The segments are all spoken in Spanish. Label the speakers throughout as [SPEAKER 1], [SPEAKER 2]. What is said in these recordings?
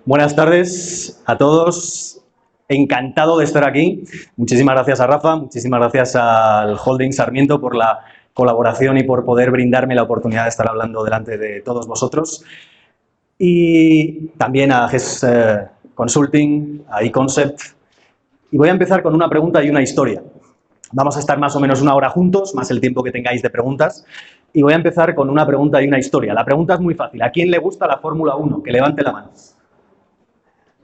[SPEAKER 1] Buenas tardes a todos. Encantado de estar aquí. Muchísimas gracias a Rafa, muchísimas gracias al Holding Sarmiento por la colaboración y por poder brindarme la oportunidad de estar hablando delante de todos vosotros. Y también a GES Consulting, a eConcept. Y voy a empezar con una pregunta y una historia. Vamos a estar más o menos una hora juntos, más el tiempo que tengáis de preguntas. Y voy a empezar con una pregunta y una historia. La pregunta es muy fácil. ¿A quién le gusta la Fórmula 1? Que levante la mano.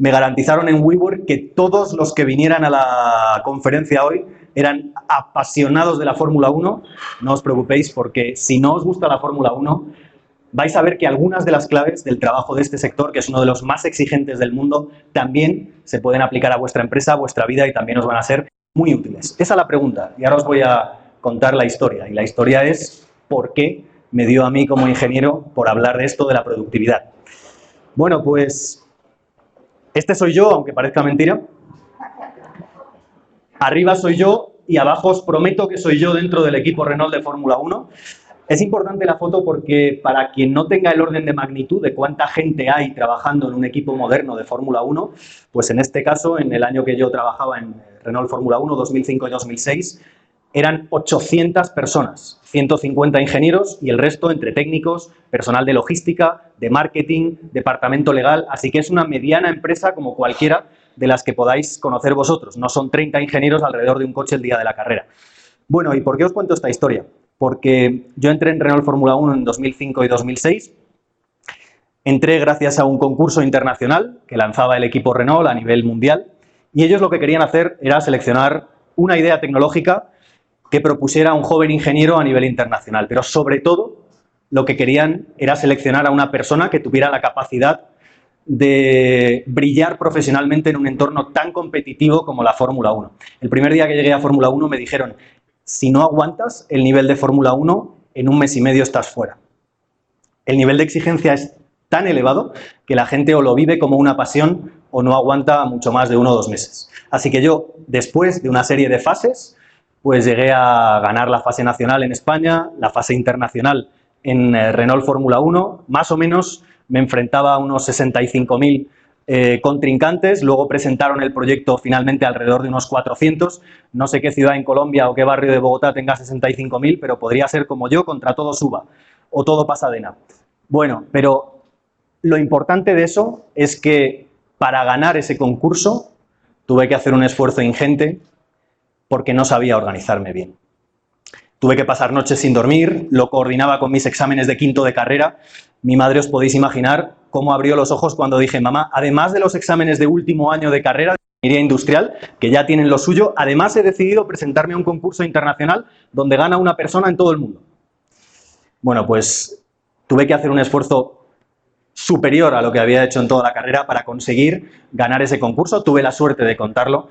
[SPEAKER 1] Me garantizaron en WeWork que todos los que vinieran a la conferencia hoy eran apasionados de la Fórmula 1. No os preocupéis porque si no os gusta la Fórmula 1, vais a ver que algunas de las claves del trabajo de este sector, que es uno de los más exigentes del mundo, también se pueden aplicar a vuestra empresa, a vuestra vida y también os van a ser muy útiles. Esa es la pregunta y ahora os voy a contar la historia. Y la historia es por qué me dio a mí como ingeniero por hablar de esto de la productividad. Bueno, pues este soy yo, aunque parezca mentira. Arriba soy yo y abajo os prometo que soy yo dentro del equipo Renault de Fórmula 1. Es importante la foto porque para quien no tenga el orden de magnitud de cuánta gente hay trabajando en un equipo moderno de Fórmula 1, pues en este caso, en el año que yo trabajaba en Renault Fórmula 1, 2005 y 2006, eran 800 personas, 150 ingenieros y el resto entre técnicos, personal de logística, de marketing, departamento legal, así que es una mediana empresa como cualquiera de las que podáis conocer vosotros. No son 30 ingenieros alrededor de un coche el día de la carrera. Bueno, ¿y por qué os cuento esta historia? Porque yo entré en Renault Fórmula 1 en 2005 y 2006. Entré gracias a un concurso internacional que lanzaba el equipo Renault a nivel mundial y ellos lo que querían hacer era seleccionar una idea tecnológica que propusiera a un joven ingeniero a nivel internacional, pero sobre todo lo que querían era seleccionar a una persona que tuviera la capacidad de brillar profesionalmente en un entorno tan competitivo como la Fórmula 1. El primer día que llegué a Fórmula 1 me dijeron: si no aguantas el nivel de Fórmula 1, en un mes y medio estás fuera. El nivel de exigencia es tan elevado que la gente o lo vive como una pasión o no aguanta mucho más de 1 o 2 meses. Así que yo, después de una serie de fases, pues llegué a ganar la fase nacional en España, la fase internacional en Renault Fórmula 1, más o menos me enfrentaba a unos 65.000 contrincantes, luego presentaron el proyecto finalmente alrededor de unos 400, no sé qué ciudad en Colombia o qué barrio de Bogotá tenga 65.000, pero podría ser como yo contra todo Suba o todo Pasadena. Bueno, pero lo importante de eso es que para ganar ese concurso tuve que hacer un esfuerzo ingente porque no sabía organizarme bien. Tuve que pasar noches sin dormir, lo coordinaba con mis exámenes de quinto de carrera. Mi madre, os podéis imaginar cómo abrió los ojos cuando dije: mamá, además de los exámenes de último año de carrera de ingeniería industrial, que ya tienen lo suyo, además he decidido presentarme a un concurso internacional donde gana una persona en todo el mundo. Bueno, pues tuve que hacer un esfuerzo superior a lo que había hecho en toda la carrera para conseguir ganar ese concurso. Tuve la suerte de contarlo.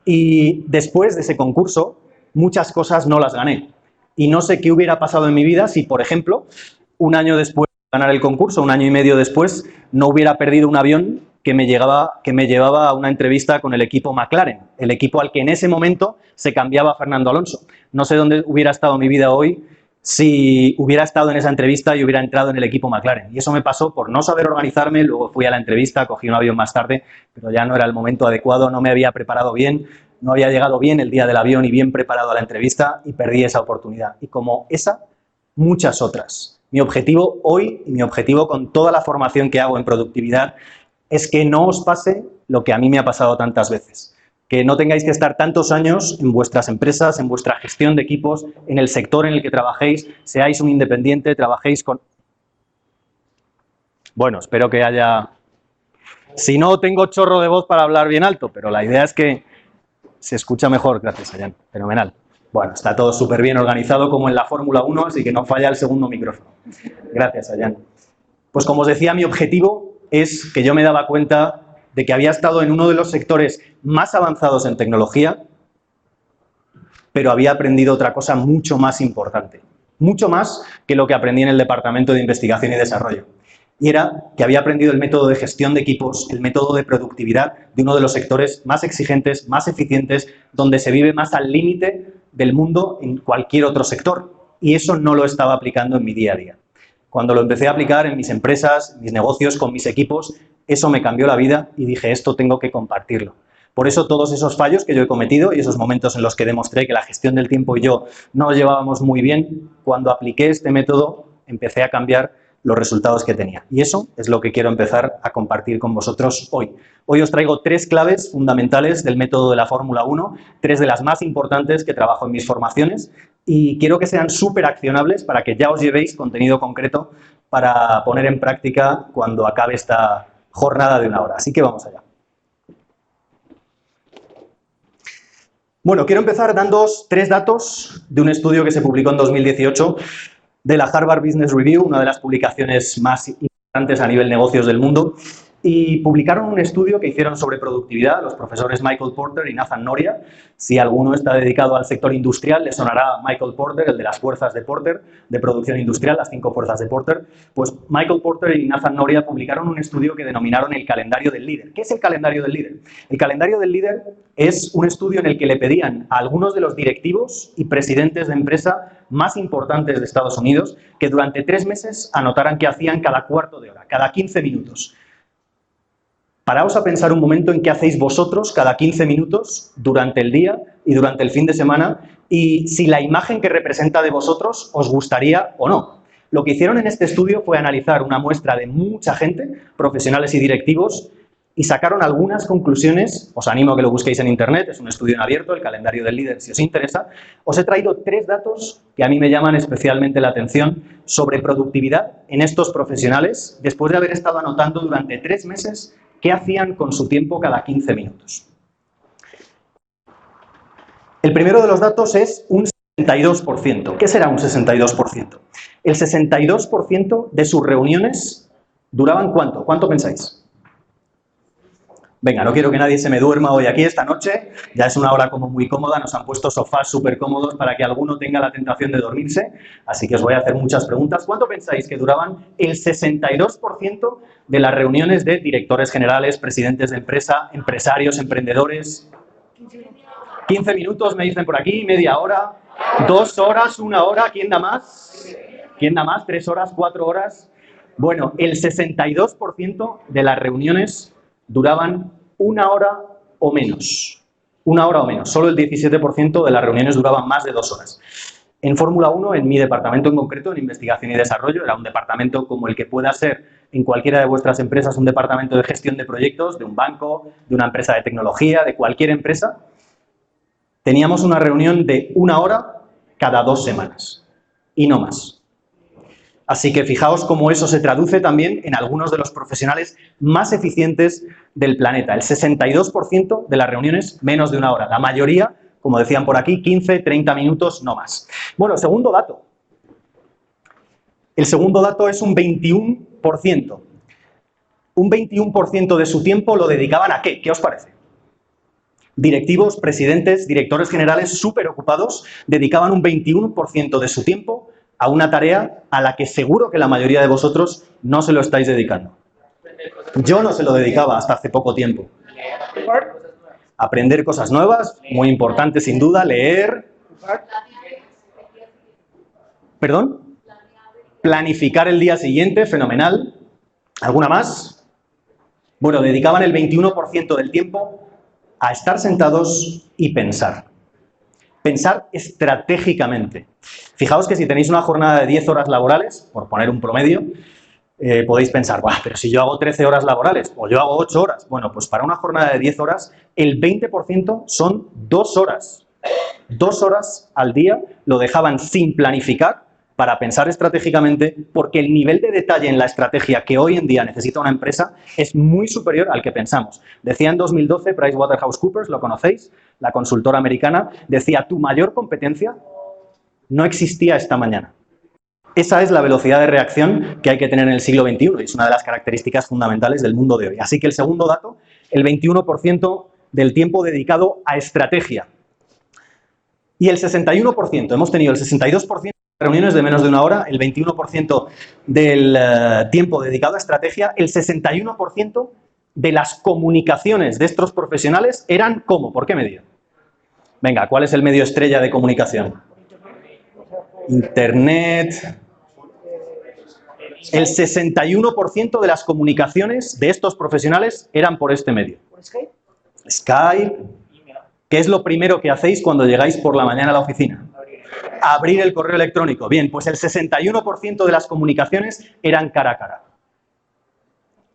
[SPEAKER 1] Y después de ese concurso, muchas cosas no las gané. Y no sé qué hubiera pasado en mi vida si, por ejemplo, un año después de ganar el concurso, 1 año y medio después, no hubiera perdido un avión que me llevaba a una entrevista con el equipo McLaren, el equipo al que en ese momento se cambiaba Fernando Alonso. No sé dónde hubiera estado mi vida hoy si hubiera estado en esa entrevista y hubiera entrado en el equipo McLaren. Y eso me pasó por no saber organizarme, luego fui a la entrevista, cogí un avión más tarde, pero ya no era el momento adecuado, no me había preparado bien, no había llegado bien el día del avión y bien preparado a la entrevista y perdí esa oportunidad. Y como esa, muchas otras. Mi objetivo hoy y mi objetivo con toda la formación que hago en productividad es que no os pase lo que a mí me ha pasado tantas veces. Que no tengáis que estar tantos años en vuestras empresas, en vuestra gestión de equipos, en el sector en el que trabajéis, seáis un independiente, trabajéis con... Bueno, espero que haya... Si no, tengo chorro de voz para hablar bien alto, pero la idea es que se escucha mejor. Gracias, Ayan. Fenomenal. Bueno, está todo súper bien organizado como en la Fórmula 1, así que no falla el segundo micrófono. Gracias, Ayan. Pues como os decía, mi objetivo es que yo me daba cuenta de que había estado en uno de los sectores más avanzados en tecnología, pero había aprendido otra cosa mucho más importante, mucho más que lo que aprendí en el Departamento de Investigación y Desarrollo. Y era que había aprendido el método de gestión de equipos, el método de productividad de uno de los sectores más exigentes, más eficientes, donde se vive más al límite del mundo en cualquier otro sector. Y eso no lo estaba aplicando en mi día a día. Cuando lo empecé a aplicar en mis empresas, mis negocios, con mis equipos, eso me cambió la vida y dije, esto tengo que compartirlo. Por eso todos esos fallos que yo he cometido y esos momentos en los que demostré que la gestión del tiempo y yo no nos llevábamos muy bien, cuando apliqué este método empecé a cambiar los resultados que tenía. Y eso es lo que quiero empezar a compartir con vosotros hoy. Hoy os traigo 3 claves fundamentales del método de la Fórmula 1, 3 de las más importantes que trabajo en mis formaciones y quiero que sean súper accionables para que ya os llevéis contenido concreto para poner en práctica cuando acabe esta jornada de 1 hora. Así que vamos allá. Bueno, quiero empezar dándoos 3 datos de un estudio que se publicó en 2018 de la Harvard Business Review, una de las publicaciones más importantes a nivel negocios del mundo, y publicaron un estudio que hicieron sobre productividad los profesores Michael Porter y Nathan Noria. Si alguno está dedicado al sector industrial, le sonará Michael Porter, el de las fuerzas de Porter, de producción industrial, las 5 fuerzas de Porter. Pues Michael Porter y Nathan Noria publicaron un estudio que denominaron el calendario del líder. ¿Qué es el calendario del líder? El calendario del líder es un estudio en el que le pedían a algunos de los directivos y presidentes de empresa más importantes de Estados Unidos que durante 3 meses anotaran qué hacían cada cuarto de hora, cada 15 minutos. Paraos a pensar un momento en qué hacéis vosotros cada 15 minutos durante el día y durante el fin de semana y si la imagen que representa de vosotros os gustaría o no. Lo que hicieron en este estudio fue analizar una muestra de mucha gente, profesionales y directivos, y sacaron algunas conclusiones. Os animo a que lo busquéis en internet, es un estudio en abierto, el calendario del líder, si os interesa. Os he traído 3 datos que a mí me llaman especialmente la atención sobre productividad en estos profesionales, después de haber estado anotando durante 3 meses qué hacían con su tiempo cada 15 minutos. El primero de los datos es un 62%. ¿Qué será un 62%? El 62% de sus reuniones duraban ¿cuánto? ¿Cuánto pensáis? Venga, no quiero que nadie se me duerma hoy aquí esta noche, ya es 1 hora como muy cómoda, nos han puesto sofás súper cómodos para que alguno tenga la tentación de dormirse, así que os voy a hacer muchas preguntas. ¿Cuánto pensáis que duraban el 62% de las reuniones de directores generales, presidentes de empresa, empresarios, emprendedores? 15 minutos me dicen por aquí, media hora, 2 horas, 1 hora, ¿quién da más? ¿Quién da más? 3 horas, 4 horas. Bueno, el 62% de las reuniones duraban 1 hora o menos. 1 hora o menos. Solo el 17% de las reuniones duraban más de 2 horas. En Fórmula 1, en mi departamento en concreto, en investigación y desarrollo, era un departamento como el que pueda ser en cualquiera de vuestras empresas, un departamento de gestión de proyectos, de un banco, de una empresa de tecnología, de cualquier empresa. Teníamos una reunión de 1 hora cada 2 semanas y no más. Así que fijaos cómo eso se traduce también en algunos de los profesionales más eficientes del planeta. El 62% de las reuniones menos de 1 hora. La mayoría, como decían por aquí, 15, 30 minutos, no más. Bueno, segundo dato. El segundo dato es un 21%. Un 21% de su tiempo lo dedicaban ¿a qué? ¿Qué os parece? Directivos, presidentes, directores generales súper ocupados dedicaban un 21% de su tiempo a una tarea a la que seguro que la mayoría de vosotros no se lo estáis dedicando. Yo no se lo dedicaba hasta hace poco tiempo. Aprender cosas nuevas, muy importante sin duda, leer. ¿Perdón? Planificar el día siguiente, fenomenal. ¿Alguna más? Bueno, dedicaban el 21% del tiempo a estar sentados y pensar. Pensar estratégicamente. Fijaos que si tenéis una jornada de 10 horas laborales, por poner un promedio, podéis pensar, pero si yo hago 13 horas laborales o yo hago 8 horas, bueno, pues para una jornada de 10 horas, el 20% son 2 horas. 2 horas al día lo dejaban sin planificar para pensar estratégicamente, porque el nivel de detalle en la estrategia que hoy en día necesita una empresa es muy superior al que pensamos. Decía en 2012 PricewaterhouseCoopers, ¿lo conocéis? La consultora americana, decía, tu mayor competencia no existía esta mañana. Esa es la velocidad de reacción que hay que tener en el siglo XXI y es una de las características fundamentales del mundo de hoy. Así que el segundo dato, el 21% del tiempo dedicado a estrategia. Y el 61%, hemos tenido el 62% de reuniones de menos de 1 hora, el 21% del tiempo dedicado a estrategia, el 61% de las comunicaciones de estos profesionales eran ¿cómo? ¿Por qué medio? Venga, ¿cuál es el medio estrella de comunicación? Internet, El 61% de las comunicaciones de estos profesionales eran por este medio.
[SPEAKER 2] ¿Por Skype?
[SPEAKER 1] Skype. ¿Qué es lo primero que hacéis cuando llegáis por la mañana a la oficina? Abrir el correo electrónico. Bien, pues el 61% de las comunicaciones eran cara a cara.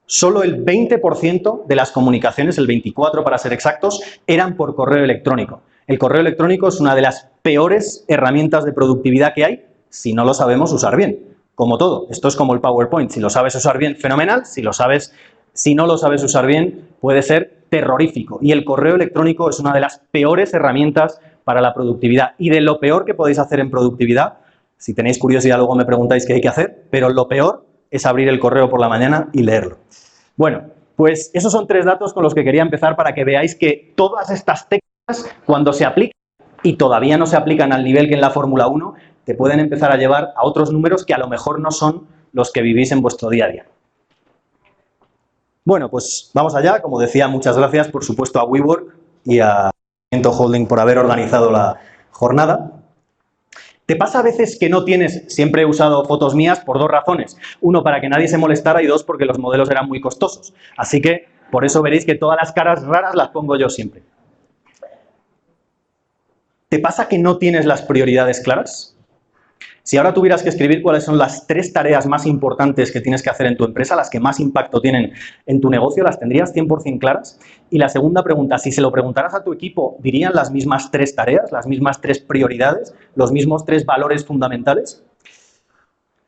[SPEAKER 1] Solo el 20% de las comunicaciones, el 24% para ser exactos, eran por correo electrónico. El correo electrónico es una de las peores herramientas de productividad que hay si no lo sabemos usar bien. Como todo, esto es como el PowerPoint. Si lo sabes usar bien, fenomenal. Si no lo sabes usar bien, puede ser terrorífico. Y el correo electrónico es una de las peores herramientas para la productividad. Y de lo peor que podéis hacer en productividad, si tenéis curiosidad luego me preguntáis qué hay que hacer, pero lo peor es abrir el correo por la mañana y leerlo. Bueno, pues esos son 3 datos con los que quería empezar para que veáis que todas estas técnicas, cuando se aplican y todavía no se aplican al nivel que en la Fórmula 1, te pueden empezar a llevar a otros números que a lo mejor no son los que vivís en vuestro día a día. Bueno, pues vamos allá. Como decía, muchas gracias, por supuesto, a WeWork y a Holding por haber organizado la jornada. ¿Te pasa a veces que no tienes? Siempre he usado fotos mías por 2 razones. 1, para que nadie se molestara, y 2, porque los modelos eran muy costosos. Así que, por eso veréis que todas las caras raras las pongo yo siempre. ¿Te pasa que no tienes las prioridades claras? Si ahora tuvieras que escribir cuáles son las 3 tareas más importantes que tienes que hacer en tu empresa, las que más impacto tienen en tu negocio, ¿las tendrías 100% claras? Y la segunda pregunta, si se lo preguntaras a tu equipo, ¿dirían las mismas 3 tareas, las mismas 3 prioridades, los mismos 3 valores fundamentales?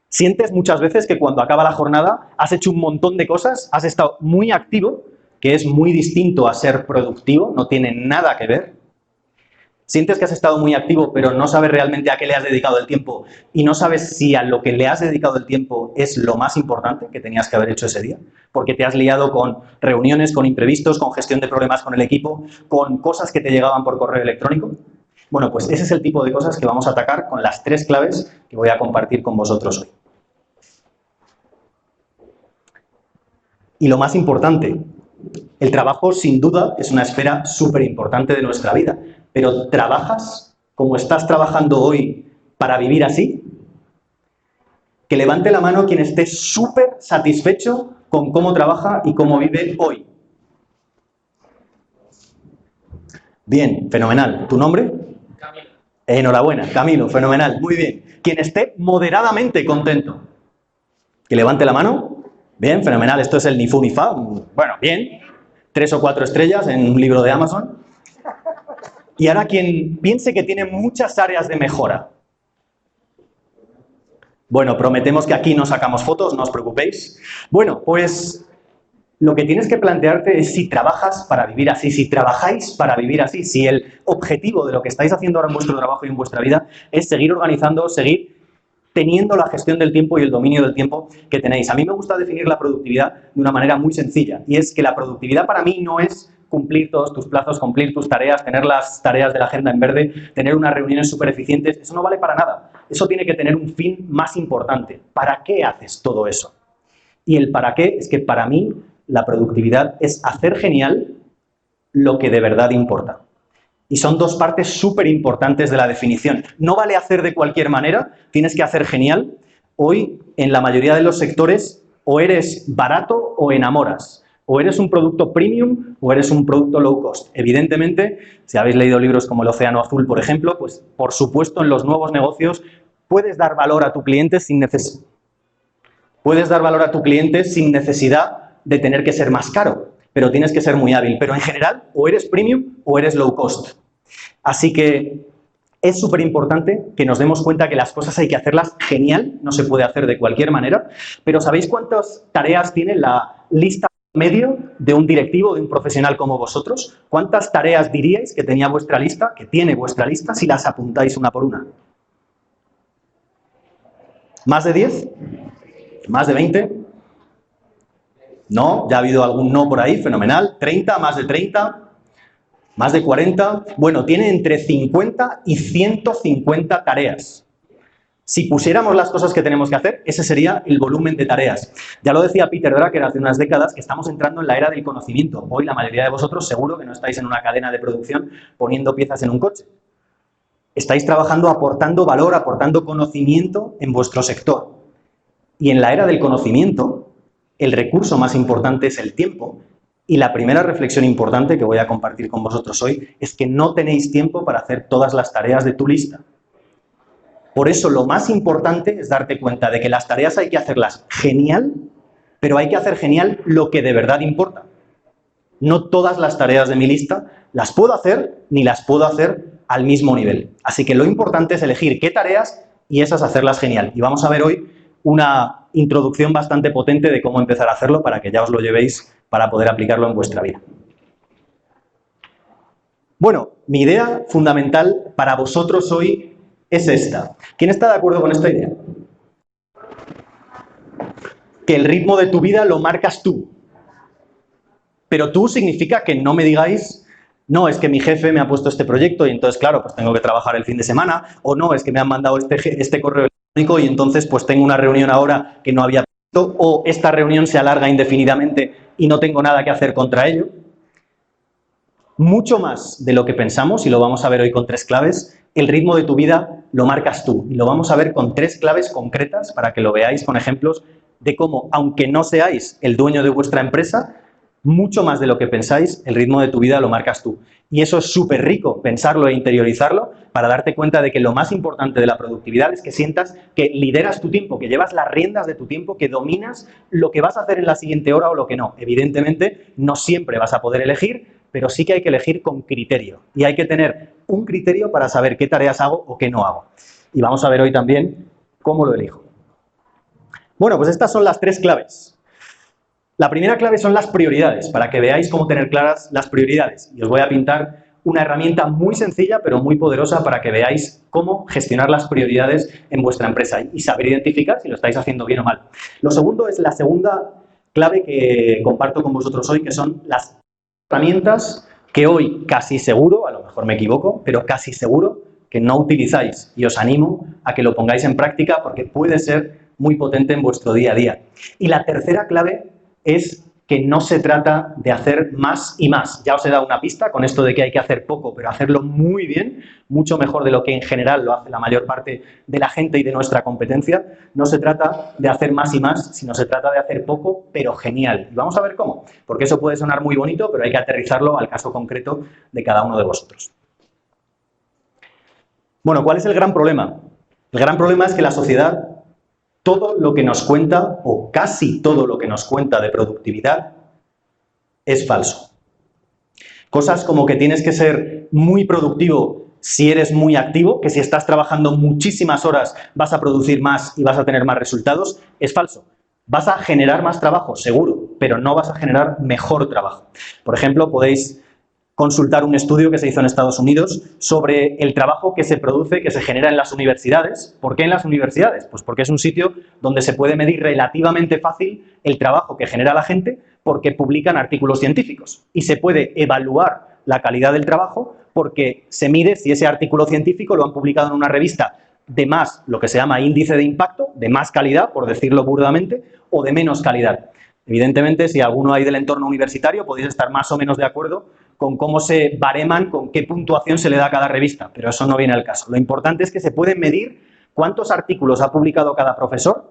[SPEAKER 1] Sientes muchas veces que cuando acaba la jornada has hecho un montón de cosas, has estado muy activo, que es muy distinto a ser productivo, no tiene nada que ver. Sientes que has estado muy activo, pero no sabes realmente a qué le has dedicado el tiempo y no sabes si a lo que le has dedicado el tiempo es lo más importante que tenías que haber hecho ese día, porque te has liado con reuniones, con imprevistos, con gestión de problemas con el equipo, con cosas que te llegaban por correo electrónico. Bueno, pues ese es el tipo de cosas que vamos a atacar con las 3 claves que voy a compartir con vosotros hoy. Y lo más importante, el trabajo sin duda es una esfera súper importante de nuestra vida. Pero ¿trabajas como estás trabajando hoy para vivir así? Que levante la mano quien esté súper satisfecho con cómo trabaja y cómo vive hoy. Bien, fenomenal. ¿Tu nombre?
[SPEAKER 2] Camilo.
[SPEAKER 1] Enhorabuena, Camilo, fenomenal. Muy bien. Quien esté moderadamente contento. Que levante la mano. Bien, fenomenal. Esto es el ni fu ni fa. Bueno, bien. 3 o 4 estrellas en un libro de Amazon. Y ahora quien piense que tiene muchas áreas de mejora. Bueno, prometemos que aquí no sacamos fotos, no os preocupéis. Bueno, pues lo que tienes que plantearte es si trabajas para vivir así, si trabajáis para vivir así, si el objetivo de lo que estáis haciendo ahora en vuestro trabajo y en vuestra vida es seguir organizando, seguir teniendo la gestión del tiempo y el dominio del tiempo que tenéis. A mí me gusta definir la productividad de una manera muy sencilla, y es que la productividad para mí no es cumplir todos tus plazos, cumplir tus tareas, tener las tareas de la agenda en verde, tener unas reuniones súper eficientes. Eso no vale para nada. Eso tiene que tener un fin más importante. ¿Para qué haces todo eso? Y el para qué es que para mí la productividad es hacer genial lo que de verdad importa. Y son 2 partes súper importantes de la definición. No vale hacer de cualquier manera, tienes que hacer genial. Hoy, en la mayoría de los sectores, o eres barato o enamoras. O eres un producto premium o eres un producto low cost. Evidentemente, si habéis leído libros como El Océano Azul, por ejemplo, pues por supuesto en los nuevos negocios puedes dar valor a tu cliente sin necesidad de tener que ser más caro, pero tienes que ser muy hábil. Pero en general, o eres premium o eres low cost. Así que es súper importante que nos demos cuenta que las cosas hay que hacerlas genial, no se puede hacer de cualquier manera, pero ¿sabéis cuántas tareas tiene la lista medio de un directivo, de un profesional como vosotros? ¿Cuántas tareas diríais que tenía vuestra lista, que tiene vuestra lista, si las apuntáis una por una? ¿Más de 10? ¿Más de 20? ¿No? ¿Ya ha habido algún no por ahí? Fenomenal. ¿30? ¿Más de 30? ¿Más de 40? Bueno, tiene entre 50 y 150 tareas. Si pusiéramos las cosas que tenemos que hacer, ese sería el volumen de tareas. Ya lo decía Peter Drucker hace unas décadas, que estamos entrando en la era del conocimiento. Hoy la mayoría de vosotros seguro que no estáis en una cadena de producción poniendo piezas en un coche. Estáis trabajando aportando valor, aportando conocimiento en vuestro sector. Y en la era del conocimiento, el recurso más importante es el tiempo. Y la primera reflexión importante que voy a compartir con vosotros hoy es que no tenéis tiempo para hacer todas las tareas de tu lista. Por eso lo más importante es darte cuenta de que las tareas hay que hacerlas genial, pero hay que hacer genial lo que de verdad importa. No todas las tareas de mi lista las puedo hacer ni las puedo hacer al mismo nivel. Así que lo importante es elegir qué tareas y esas hacerlas genial. Y vamos a ver hoy una introducción bastante potente de cómo empezar a hacerlo para que ya os lo llevéis para poder aplicarlo en vuestra vida. Bueno, mi idea fundamental para vosotros hoy es esta. ¿Quién está de acuerdo con esta idea? Que el ritmo de tu vida lo marcas tú. Pero tú significa que no me digáis, no, es que mi jefe me ha puesto este proyecto y entonces, claro, pues tengo que trabajar el fin de semana, o no, es que me han mandado este correo electrónico y entonces pues tengo una reunión ahora que no había visto, o esta reunión se alarga indefinidamente y no tengo nada que hacer contra ello. Mucho más de lo que pensamos, y lo vamos a ver hoy con 3 claves, el ritmo de tu vida lo marcas tú. Y lo vamos a ver con 3 claves concretas para que lo veáis con ejemplos de cómo, aunque no seáis el dueño de vuestra empresa, mucho más de lo que pensáis, el ritmo de tu vida lo marcas tú. Y eso es súper rico, pensarlo e interiorizarlo, para darte cuenta de que lo más importante de la productividad es que sientas que lideras tu tiempo, que llevas las riendas de tu tiempo, que dominas lo que vas a hacer en la siguiente hora o lo que no. Evidentemente, no siempre vas a poder elegir, pero sí que hay que elegir con criterio. Y hay que tener un criterio para saber qué tareas hago o qué no hago. Y vamos a ver hoy también cómo lo elijo. Bueno, pues estas son las 3 claves. La primera clave son las prioridades, para que veáis cómo tener claras las prioridades. Y os voy a pintar una herramienta muy sencilla, pero muy poderosa, para que veáis cómo gestionar las prioridades en vuestra empresa y saber identificar si lo estáis haciendo bien o mal. Lo segundo es la segunda clave que comparto con vosotros hoy, que son las herramientas que hoy casi seguro, a lo mejor me equivoco, pero casi seguro que no utilizáis. Y os animo a que lo pongáis en práctica porque puede ser muy potente en vuestro día a día. Y la tercera clave es que no se trata de hacer más y más. Ya os he dado una pista con esto de que hay que hacer poco, pero hacerlo muy bien, mucho mejor de lo que en general lo hace la mayor parte de la gente y de nuestra competencia. No se trata de hacer más y más, sino se trata de hacer poco, pero genial. Y vamos a ver cómo, porque eso puede sonar muy bonito, pero hay que aterrizarlo al caso concreto de cada uno de vosotros. Bueno, ¿cuál es el gran problema? El gran problema es que la sociedad, todo lo que nos cuenta, o casi todo lo que nos cuenta de productividad, es falso. Cosas como que tienes que ser muy productivo si eres muy activo, que si estás trabajando muchísimas horas vas a producir más y vas a tener más resultados, es falso. Vas a generar más trabajo, seguro, pero no vas a generar mejor trabajo. Por ejemplo, podéis consultar un estudio que se hizo en Estados Unidos sobre el trabajo que se produce, que se genera en las universidades. ¿Por qué en las universidades? Pues porque es un sitio donde se puede medir relativamente fácil el trabajo que genera la gente porque publican artículos científicos. Y se puede evaluar la calidad del trabajo porque se mide si ese artículo científico lo han publicado en una revista de más, lo que se llama índice de impacto, de más calidad, por decirlo burdamente, o de menos calidad. Evidentemente, si alguno hay del entorno universitario, podéis estar más o menos de acuerdo con cómo se bareman, con qué puntuación se le da a cada revista, pero eso no viene al caso. Lo importante es que se puede medir cuántos artículos ha publicado cada profesor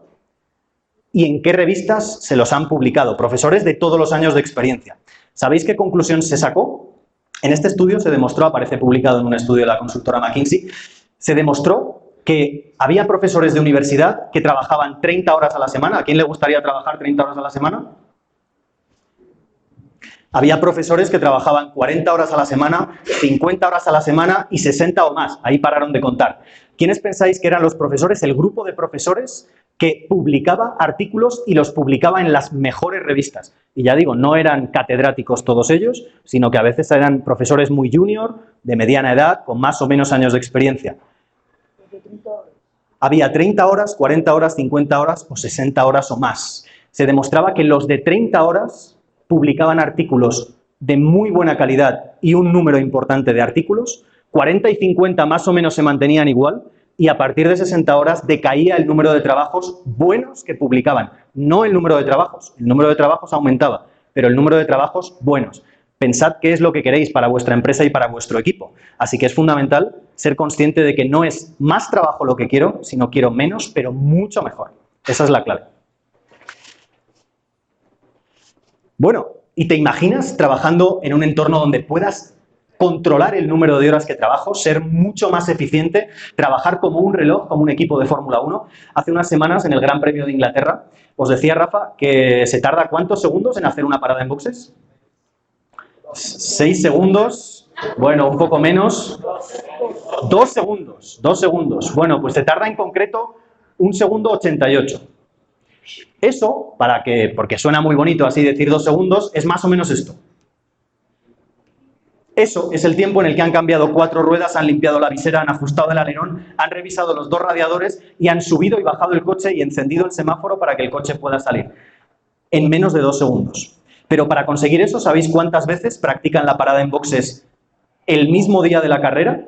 [SPEAKER 1] y en qué revistas se los han publicado, profesores de todos los años de experiencia. ¿Sabéis qué conclusión se sacó? En este estudio se demostró, aparece publicado en un estudio de la consultora McKinsey, se demostró que había profesores de universidad que trabajaban 30 horas a la semana. ¿A quién le gustaría trabajar 30 horas a la semana? Había profesores que trabajaban 40 horas a la semana, 50 horas a la semana y 60 o más. Ahí pararon de contar. ¿Quiénes pensáis que eran los profesores? El grupo de profesores que publicaba artículos y los publicaba en las mejores revistas. Y ya digo, no eran catedráticos todos ellos, sino que a veces eran profesores muy junior, de mediana edad, con más o menos años de experiencia. Había 30 horas, 40 horas, 50 horas o 60 horas o más. Se demostraba que los de 30 horas publicaban artículos de muy buena calidad y un número importante de artículos, 40 y 50 más o menos se mantenían igual y a partir de 60 horas decaía el número de trabajos buenos que publicaban. No el número de trabajos aumentaba, pero el número de trabajos buenos. Pensad qué es lo que queréis para vuestra empresa y para vuestro equipo. Así que es fundamental ser consciente de que no es más trabajo lo que quiero, sino quiero menos, pero mucho mejor. Esa es la clave. Bueno, ¿y te imaginas trabajando en un entorno donde puedas controlar el número de horas que trabajo, ser mucho más eficiente, trabajar como un reloj, como un equipo de Fórmula 1? Hace unas semanas, en el Gran Premio de Inglaterra, os decía Rafa que se tarda ¿cuántos segundos en hacer una parada en boxes? 6 segundos, bueno, un poco menos. 2 segundos, 2 segundos. Bueno, pues se tarda en concreto 1 segundo 88. Eso, porque suena muy bonito así decir 2 segundos, es más o menos esto. Eso es el tiempo en el que han cambiado 4 ruedas, han limpiado la visera, han ajustado el alerón, han revisado los 2 radiadores y han subido y bajado el coche y encendido el semáforo para que el coche pueda salir. En menos de 2 segundos. Pero para conseguir eso, ¿sabéis cuántas veces practican la parada en boxes el mismo día de la carrera?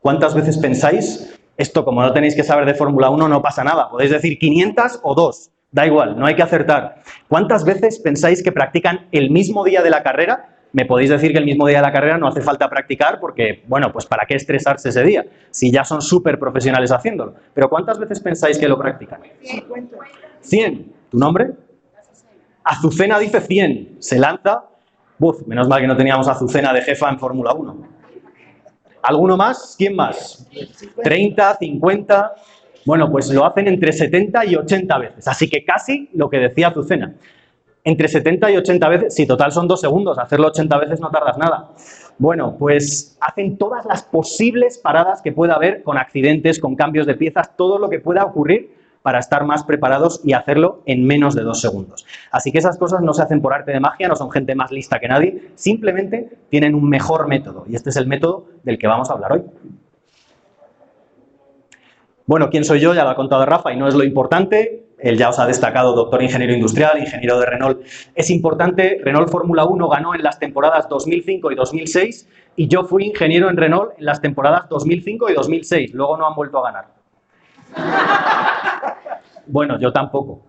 [SPEAKER 1] ¿Cuántas veces pensáis? Esto, como no tenéis que saber de Fórmula 1, no pasa nada. Podéis decir 500 o 2. Da igual, no hay que acertar. ¿Cuántas veces pensáis que practican el mismo día de la carrera? Me podéis decir que el mismo día de la carrera no hace falta practicar porque, bueno, pues ¿para qué estresarse ese día? Si ya son súper profesionales haciéndolo. Pero ¿cuántas veces pensáis que lo practican? 50. 100. ¿Tu nombre? Azucena dice 100. Se lanza. Uf, menos mal que no teníamos a Azucena de jefa en Fórmula 1. ¿Alguno más? ¿Quién más? 30, 50... Bueno, pues lo hacen entre 70 y 80 veces, así que casi lo que decía Azucena. Entre 70 y 80 veces, si total son 2 segundos, hacerlo 80 veces no tardas nada. Bueno, pues hacen todas las posibles paradas que pueda haber con accidentes, con cambios de piezas, todo lo que pueda ocurrir para estar más preparados y hacerlo en menos de 2 segundos. Así que esas cosas no se hacen por arte de magia, no son gente más lista que nadie, simplemente tienen un mejor método y este es el método del que vamos a hablar hoy. Bueno, ¿quién soy yo? Ya lo ha contado Rafa y no es lo importante. Él ya os ha destacado doctor ingeniero industrial, ingeniero de Renault. Es importante, Renault Fórmula 1 ganó en las temporadas 2005 y 2006 y yo fui ingeniero en Renault en las temporadas 2005 y 2006. Luego no han vuelto a ganar. Bueno, yo tampoco.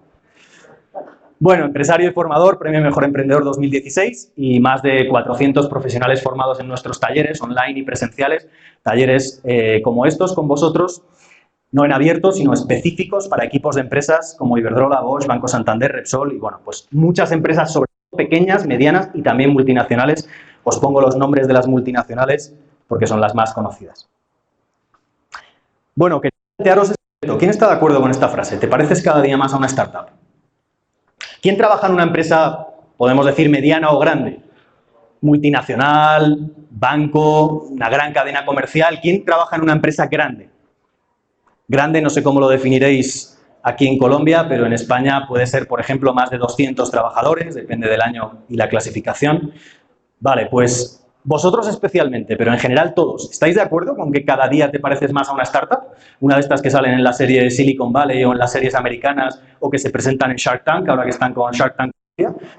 [SPEAKER 1] Bueno, empresario y formador, Premio Mejor Emprendedor 2016 y más de 400 profesionales formados en nuestros talleres online y presenciales. Talleres como estos con vosotros. No en abierto, sino específicos para equipos de empresas como Iberdrola, Bosch, Banco Santander, Repsol y, bueno, pues muchas empresas, sobre todo pequeñas, medianas y también multinacionales. Os pongo los nombres de las multinacionales porque son las más conocidas. Bueno, quería plantearos esto. ¿Quién está de acuerdo con esta frase? ¿Te pareces cada día más a una startup? ¿Quién trabaja en una empresa, podemos decir, mediana o grande? Multinacional, banco, una gran cadena comercial. ¿Quién trabaja en una empresa grande? Grande, no sé cómo lo definiréis aquí en Colombia, pero en España puede ser, por ejemplo, más de 200 trabajadores, depende del año y la clasificación. Vale, pues vosotros especialmente, pero en general todos, ¿estáis de acuerdo con que cada día te pareces más a una startup? Una de estas que salen en la serie de Silicon Valley o en las series americanas o que se presentan en Shark Tank, ahora que están con Shark Tank.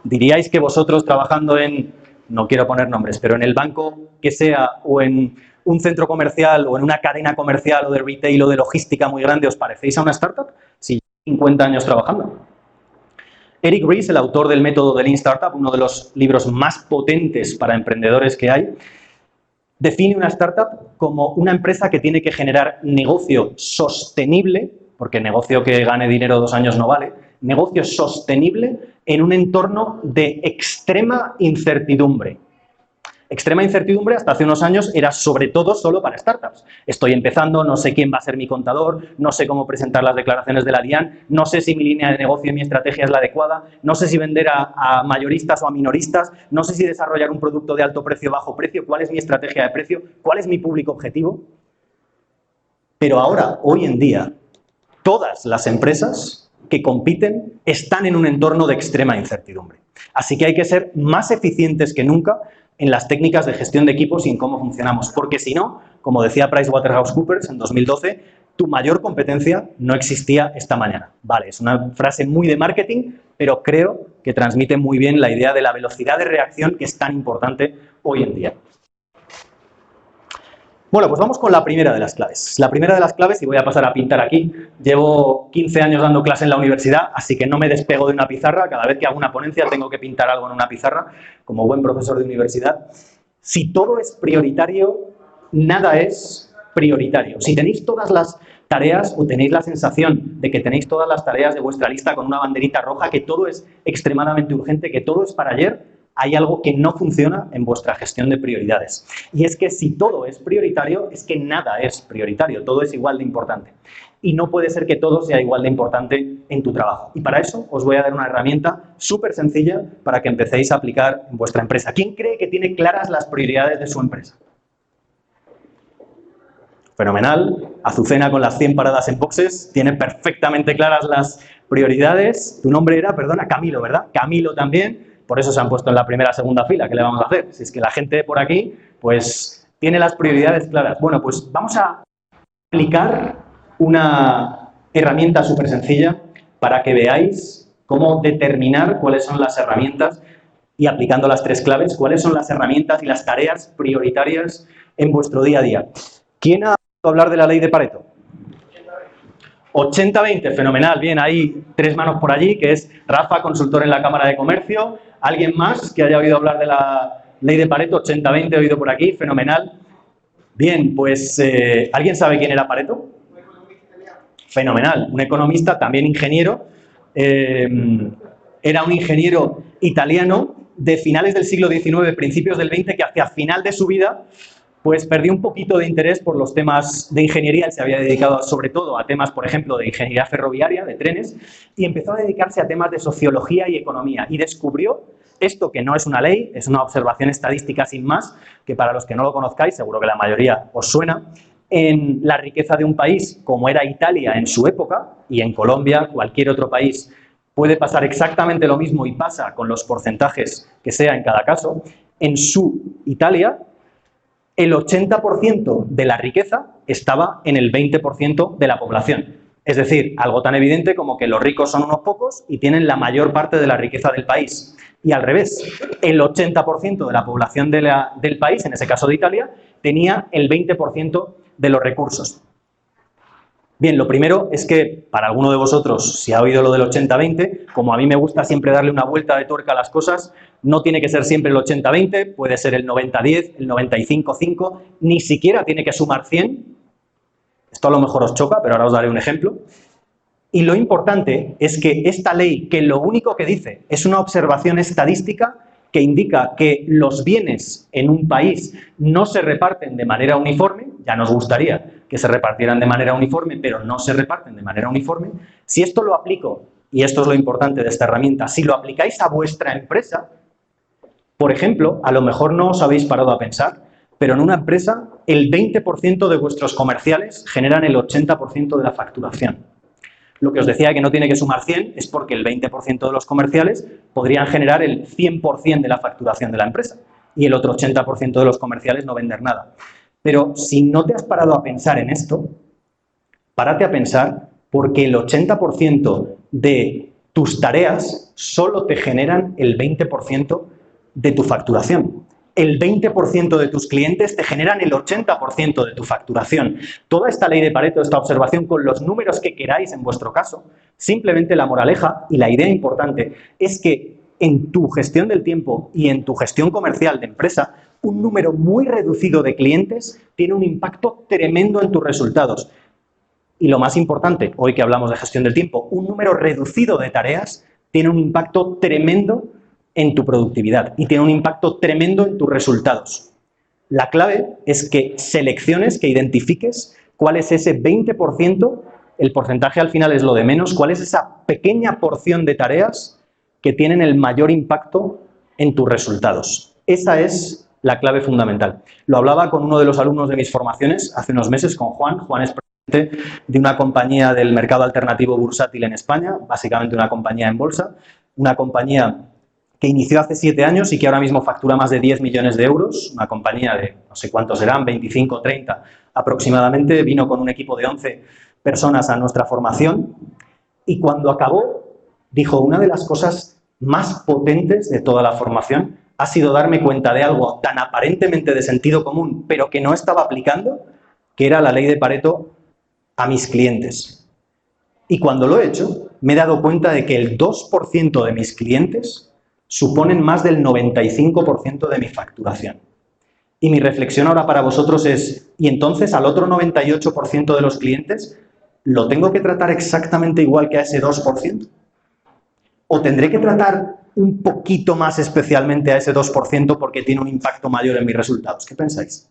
[SPEAKER 1] ¿Diríais que vosotros trabajando en, no quiero poner nombres, pero en el banco que sea o en un centro comercial o en una cadena comercial o de retail o de logística muy grande, ¿os parecéis a una startup? Si lleváis 50 años trabajando. Eric Ries, el autor del método de Lean Startup, uno de los libros más potentes para emprendedores que hay, define una startup como una empresa que tiene que generar negocio sostenible, porque negocio que gane dinero 2 años no vale, negocio sostenible en un entorno de extrema incertidumbre. Extrema incertidumbre hasta hace unos años era sobre todo solo para startups. Estoy empezando, no sé quién va a ser mi contador, no sé cómo presentar las declaraciones de la DIAN, no sé si mi línea de negocio y mi estrategia es la adecuada, no sé si vender a mayoristas o a minoristas, no sé si desarrollar un producto de alto precio o bajo precio, cuál es mi estrategia de precio, cuál es mi público objetivo. Pero ahora, hoy en día, todas las empresas que compiten están en un entorno de extrema incertidumbre. Así que hay que ser más eficientes que nunca en las técnicas de gestión de equipos y en cómo funcionamos, porque si no, como decía PricewaterhouseCoopers en 2012, tu mayor competencia no existía esta mañana. Vale, es una frase muy de marketing, pero creo que transmite muy bien la idea de la velocidad de reacción que es tan importante hoy en día. Bueno, pues vamos con la primera de las claves. La primera de las claves, y voy a pasar a pintar aquí, llevo 15 años dando clase en la universidad, así que no me despego de una pizarra, cada vez que hago una ponencia tengo que pintar algo en una pizarra, como buen profesor de universidad. Si todo es prioritario, nada es prioritario. Si tenéis todas las tareas o tenéis la sensación de que tenéis todas las tareas de vuestra lista con una banderita roja, que todo es extremadamente urgente, que todo es para ayer, hay algo que no funciona en vuestra gestión de prioridades. Y es que si todo es prioritario, es que nada es prioritario, todo es igual de importante. Y no puede ser que todo sea igual de importante en tu trabajo. Y para eso os voy a dar una herramienta súper sencilla para que empecéis a aplicar en vuestra empresa. ¿Quién cree que tiene claras las prioridades de su empresa? Fenomenal. Azucena con las 100 paradas en boxes tiene perfectamente claras las prioridades. Tu nombre era, perdona, Camilo, ¿verdad? Camilo también. Por eso se han puesto en la primera o segunda fila. ¿Qué le vamos a hacer? Si es que la gente por aquí, pues, tiene las prioridades claras. Bueno, pues vamos a aplicar una herramienta súper sencilla para que veáis cómo determinar cuáles son las herramientas y aplicando las 3 claves, cuáles son las herramientas y las tareas prioritarias en vuestro día a día. ¿Quién ha oído hablar de la ley de Pareto? 80-20, fenomenal. Bien, hay 3 manos por allí, que es Rafa, consultor en la Cámara de Comercio. ¿Alguien más que haya oído hablar de la ley de Pareto? 80-20, he oído por aquí, fenomenal. Bien, pues, ¿alguien sabe quién era Pareto? Fenomenal, un economista, también ingeniero. Era un ingeniero italiano de finales del siglo XIX, principios del XX, que hacia final de su vida pues perdió un poquito de interés por los temas de ingeniería. Él se había dedicado sobre todo a temas, por ejemplo, de ingeniería ferroviaria, de trenes, y empezó a dedicarse a temas de sociología y economía, y descubrió esto que no es una ley, es una observación estadística sin más, que para los que no lo conozcáis, seguro que la mayoría os suena, en la riqueza de un país, como era Italia en su época, y en Colombia, cualquier otro país, puede pasar exactamente lo mismo y pasa con los porcentajes que sea en cada caso. En su Italia, el 80% de la riqueza estaba en el 20% de la población. Es decir, algo tan evidente como que los ricos son unos pocos y tienen la mayor parte de la riqueza del país. Y al revés, el 80% de la población del país, en ese caso de Italia, tenía el 20% de los recursos. Bien, lo primero es que, para alguno de vosotros, si ha oído lo del 80-20, como a mí me gusta siempre darle una vuelta de tuerca a las cosas, no tiene que ser siempre el 80-20, puede ser el 90-10, el 95-5, ni siquiera tiene que sumar 100. Esto a lo mejor os choca, pero ahora os daré un ejemplo. Y lo importante es que esta ley, que lo único que dice es una observación estadística que indica que los bienes en un país no se reparten de manera uniforme, ya nos gustaría que se repartieran de manera uniforme, pero no se reparten de manera uniforme. Si esto lo aplico, y esto es lo importante de esta herramienta, si lo aplicáis a vuestra empresa, por ejemplo, a lo mejor no os habéis parado a pensar, pero en una empresa el 20% de vuestros comerciales generan el 80% de la facturación. Lo que os decía que no tiene que sumar 100 es porque el 20% de los comerciales podrían generar el 100% de la facturación de la empresa y el otro 80% de los comerciales no vender nada. Pero si no te has parado a pensar en esto, párate a pensar porque el 80% de tus tareas solo te generan el 20% de tu facturación. El 20% de tus clientes te generan el 80% de tu facturación. Toda esta ley de Pareto, esta observación con los números que queráis en vuestro caso, simplemente la moraleja y la idea importante es que en tu gestión del tiempo y en tu gestión comercial de empresa, un número muy reducido de clientes tiene un impacto tremendo en tus resultados. Y lo más importante, hoy que hablamos de gestión del tiempo, un número reducido de tareas tiene un impacto tremendo en tu productividad y tiene un impacto tremendo en tus resultados. La clave es que selecciones, que identifiques cuál es ese 20%, el porcentaje al final es lo de menos, cuál es esa pequeña porción de tareas que tienen el mayor impacto en tus resultados. Esa es la clave fundamental. Lo hablaba con uno de los alumnos de mis formaciones hace unos meses, con Juan. Juan es presidente de una compañía del mercado alternativo bursátil en España, básicamente una compañía en bolsa, una compañía que inició hace 7 años y que ahora mismo factura más de 10 millones de euros, una compañía de no sé cuántos serán, 25, 30 aproximadamente, vino con un equipo de 11 personas a nuestra formación y cuando acabó dijo, una de las cosas más potentes de toda la formación ha sido darme cuenta de algo tan aparentemente de sentido común, pero que no estaba aplicando, que era la ley de Pareto a mis clientes. Y cuando lo he hecho, me he dado cuenta de que el 2% de mis clientes suponen más del 95% de mi facturación. Y mi reflexión ahora para vosotros es, ¿y entonces al otro 98% de los clientes ¿lo tengo que tratar exactamente igual que a ese 2%? ¿O tendré que tratar un poquito más especialmente a ese 2% porque tiene un impacto mayor en mis resultados? ¿Qué pensáis?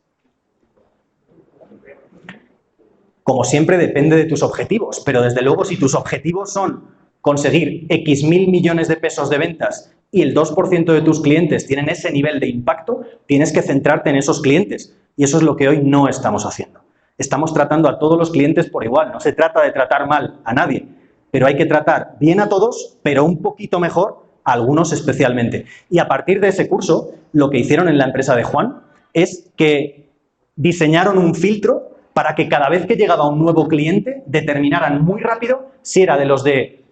[SPEAKER 1] Como siempre, depende de tus objetivos, pero desde luego si tus objetivos son conseguir X mil millones de pesos de ventas y el 2% de tus clientes tienen ese nivel de impacto, tienes que centrarte en esos clientes. Y eso es lo que hoy no estamos haciendo. Estamos tratando a todos los clientes por igual. No se trata de tratar mal a nadie, pero hay que tratar bien a todos, pero un poquito mejor a algunos especialmente. Y a partir de ese curso, lo que hicieron en la empresa de Juan es que diseñaron un filtro para que cada vez que llegaba un nuevo cliente determinaran muy rápido si era de los de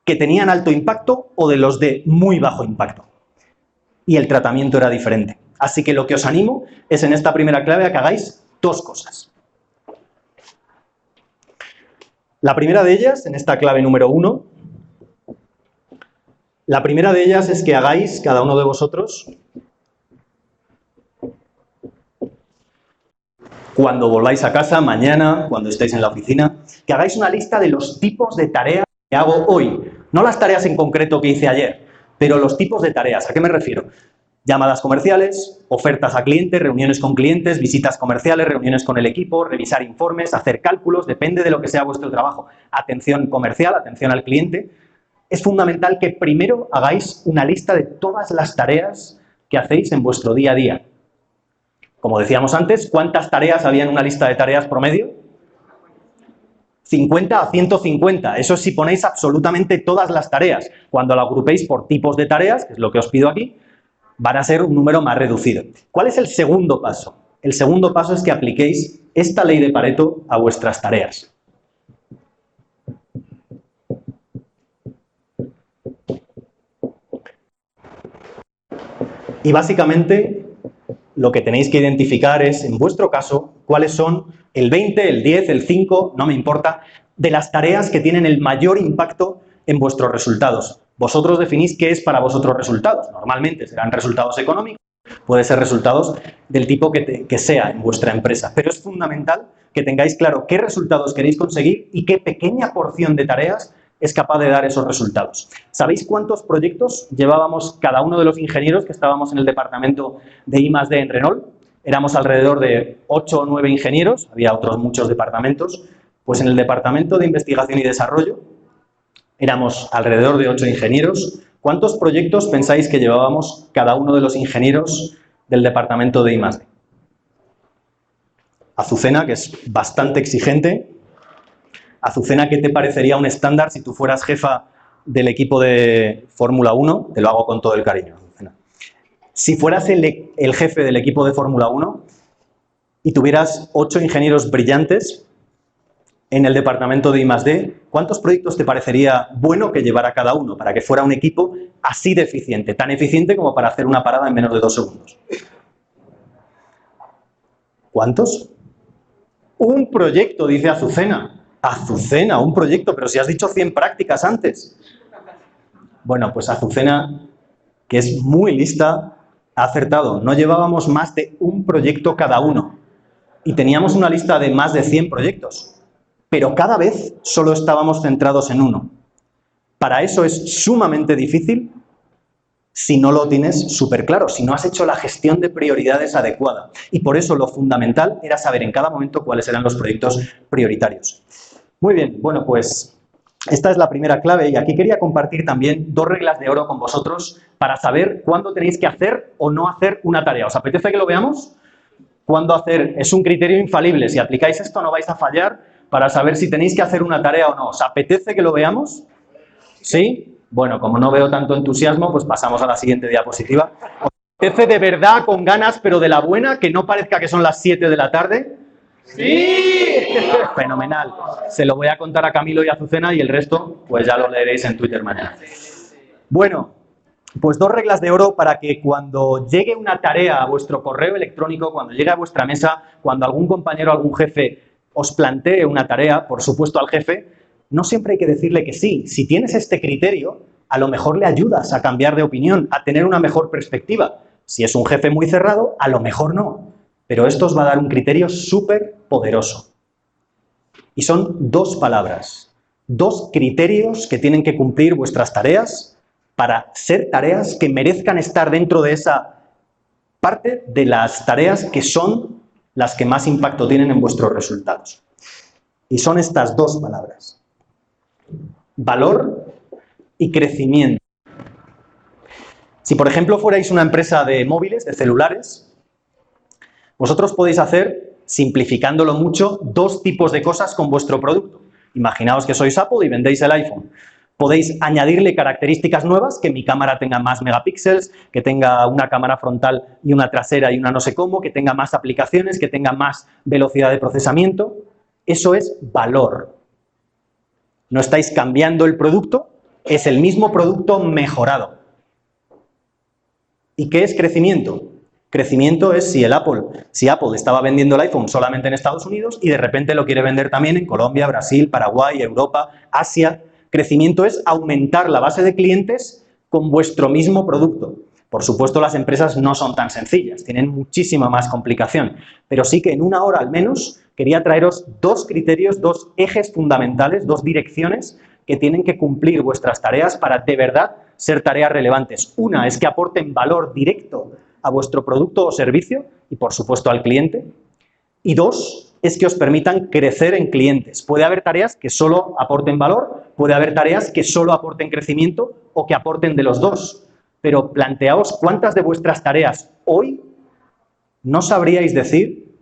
[SPEAKER 1] que tenían alto impacto o de los de muy bajo impacto. Y el tratamiento era diferente. Así que lo que os animo es en esta primera clave a que hagáis dos cosas. La primera de ellas, en esta clave número 1, la primera de ellas es que hagáis, cada uno de vosotros, cuando volváis a casa, mañana, cuando estéis en la oficina, que hagáis una lista de los tipos de tareas que hago hoy. No las tareas en concreto que hice ayer, pero los tipos de tareas. ¿A qué me refiero? Llamadas comerciales, ofertas a clientes, reuniones con clientes, visitas comerciales, reuniones con el equipo, revisar informes, hacer cálculos, depende de lo que sea vuestro trabajo. Atención comercial, atención al cliente. Es fundamental que primero hagáis una lista de todas las tareas que hacéis en vuestro día a día. Como decíamos antes, ¿cuántas tareas había en una lista de tareas promedio? 50 a 150. Eso es si ponéis absolutamente todas las tareas. Cuando lo agrupéis por tipos de tareas, que es lo que os pido aquí, van a ser un número más reducido. ¿Cuál es el segundo paso? El segundo paso es que apliquéis esta ley de Pareto a vuestras tareas. Y básicamente lo que tenéis que identificar es, en vuestro caso, cuáles son el 20, el 10, el 5, no me importa, de las tareas que tienen el mayor impacto en vuestros resultados. Vosotros definís qué es para vosotros resultados. Normalmente serán resultados económicos, puede ser resultados del tipo que sea en vuestra empresa. Pero es fundamental que tengáis claro qué resultados queréis conseguir y qué pequeña porción de tareas es capaz de dar esos resultados. ¿Sabéis cuántos proyectos llevábamos cada uno de los ingenieros que estábamos en el departamento de I+D en Renault? Éramos alrededor de 8 o 9 ingenieros, había otros muchos departamentos. Pues en el departamento de investigación y desarrollo éramos alrededor de 8 ingenieros. ¿Cuántos proyectos pensáis que llevábamos cada uno de los ingenieros del departamento de I+D? Azucena, que es bastante exigente. Azucena, ¿qué te parecería un estándar si tú fueras jefa del equipo de Fórmula 1? Te lo hago con todo el cariño, Azucena. Si fueras el jefe del equipo de Fórmula 1 y tuvieras 8 ingenieros brillantes en el departamento de I+D, ¿cuántos proyectos te parecería bueno que llevara cada uno para que fuera un equipo así de eficiente, tan eficiente como para hacer una parada en menos de 2 segundos? ¿Cuántos? Un proyecto, dice Azucena. Azucena, un proyecto, pero si has dicho 100 prácticas antes. Bueno, pues Azucena, que es muy lista, ha acertado. No llevábamos más de un proyecto cada uno y teníamos una lista de más de 100 proyectos, pero cada vez solo estábamos centrados en uno. Para eso es sumamente difícil si no lo tienes súper claro, si no has hecho la gestión de prioridades adecuada. Y por eso lo fundamental era saber en cada momento cuáles eran los proyectos prioritarios. Muy bien, bueno, pues esta es la primera clave y aquí quería compartir también 2 reglas de oro con vosotros para saber cuándo tenéis que hacer o no hacer una tarea. ¿Os apetece que lo veamos? ¿Cuándo hacer? Es un criterio infalible. Si aplicáis esto no vais a fallar para saber si tenéis que hacer una tarea o no. ¿Os apetece que lo veamos? ¿Sí? Bueno, como no veo tanto entusiasmo, pues pasamos a la siguiente diapositiva. ¿Os apetece de verdad, con ganas, pero de la buena, que no parezca que son las 7 de la tarde? ¡Sí! Fenomenal. Se lo voy a contar a Camilo y a Azucena y el resto pues ya lo leeréis en Twitter mañana. Bueno, pues 2 reglas de oro para que cuando llegue una tarea a vuestro correo electrónico, cuando llegue a vuestra mesa, cuando algún compañero o algún jefe os plantee una tarea, por supuesto al jefe, no siempre hay que decirle que sí. Si tienes este criterio, a lo mejor le ayudas a cambiar de opinión, a tener una mejor perspectiva. Si es un jefe muy cerrado, a lo mejor no. Pero esto os va a dar un criterio súper poderoso. Y son dos palabras, dos criterios que tienen que cumplir vuestras tareas para ser tareas que merezcan estar dentro de esa parte de las tareas que son las que más impacto tienen en vuestros resultados. Y son estas dos palabras: valor y crecimiento. Si, por ejemplo, fuerais una empresa de móviles, de celulares, vosotros podéis hacer, simplificándolo mucho, dos tipos de cosas con vuestro producto. Imaginaos que sois Apple y vendéis el iPhone. Podéis añadirle características nuevas, que mi cámara tenga más megapíxeles, que tenga una cámara frontal y una trasera y una no sé cómo, que tenga más aplicaciones, que tenga más velocidad de procesamiento. Eso es valor. No estáis cambiando el producto, es el mismo producto mejorado. ¿Y qué es crecimiento? Crecimiento es si Apple estaba vendiendo el iPhone solamente en Estados Unidos y de repente lo quiere vender también en Colombia, Brasil, Paraguay, Europa, Asia. Crecimiento es aumentar la base de clientes con vuestro mismo producto. Por supuesto, las empresas no son tan sencillas, tienen muchísima más complicación, pero sí que en una hora al menos quería traeros dos criterios, dos ejes fundamentales, dos direcciones que tienen que cumplir vuestras tareas para de verdad ser tareas relevantes. Una es que aporten valor directo a vuestro producto o servicio y, por supuesto, al cliente. Y dos, es que os permitan crecer en clientes. Puede haber tareas que solo aporten valor, puede haber tareas que solo aporten crecimiento o que aporten de los dos. Pero planteaos cuántas de vuestras tareas hoy no sabríais decir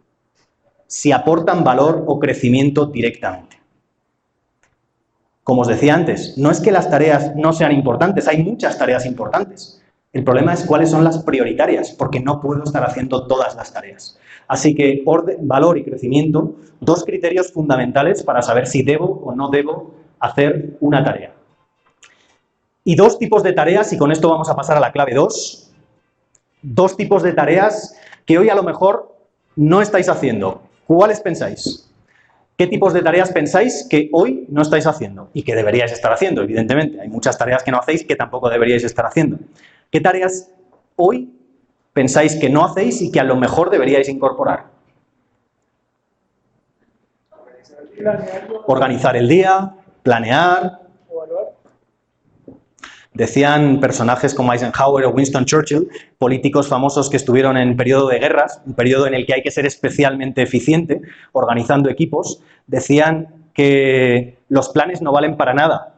[SPEAKER 1] si aportan valor o crecimiento directamente. Como os decía antes, no es que las tareas no sean importantes, hay muchas tareas importantes. El problema es cuáles son las prioritarias, porque no puedo estar haciendo todas las tareas. Así que valor y crecimiento, dos criterios fundamentales para saber si debo o no debo hacer una tarea. Y dos tipos de tareas, y con esto vamos a pasar a la clave 2. Dos tipos de tareas que hoy a lo mejor no estáis haciendo. ¿Cuáles pensáis? ¿Qué tipos de tareas pensáis que hoy no estáis haciendo y que deberíais estar haciendo? Evidentemente, hay muchas tareas que no hacéis que tampoco deberíais estar haciendo. ¿Qué tareas hoy pensáis que no hacéis y que a lo mejor deberíais incorporar? Organizar el día, planear. Decían personajes como Eisenhower o Winston Churchill, políticos famosos que estuvieron en periodo de guerras, un periodo en el que hay que ser especialmente eficiente, organizando equipos, decían que los planes no valen para nada,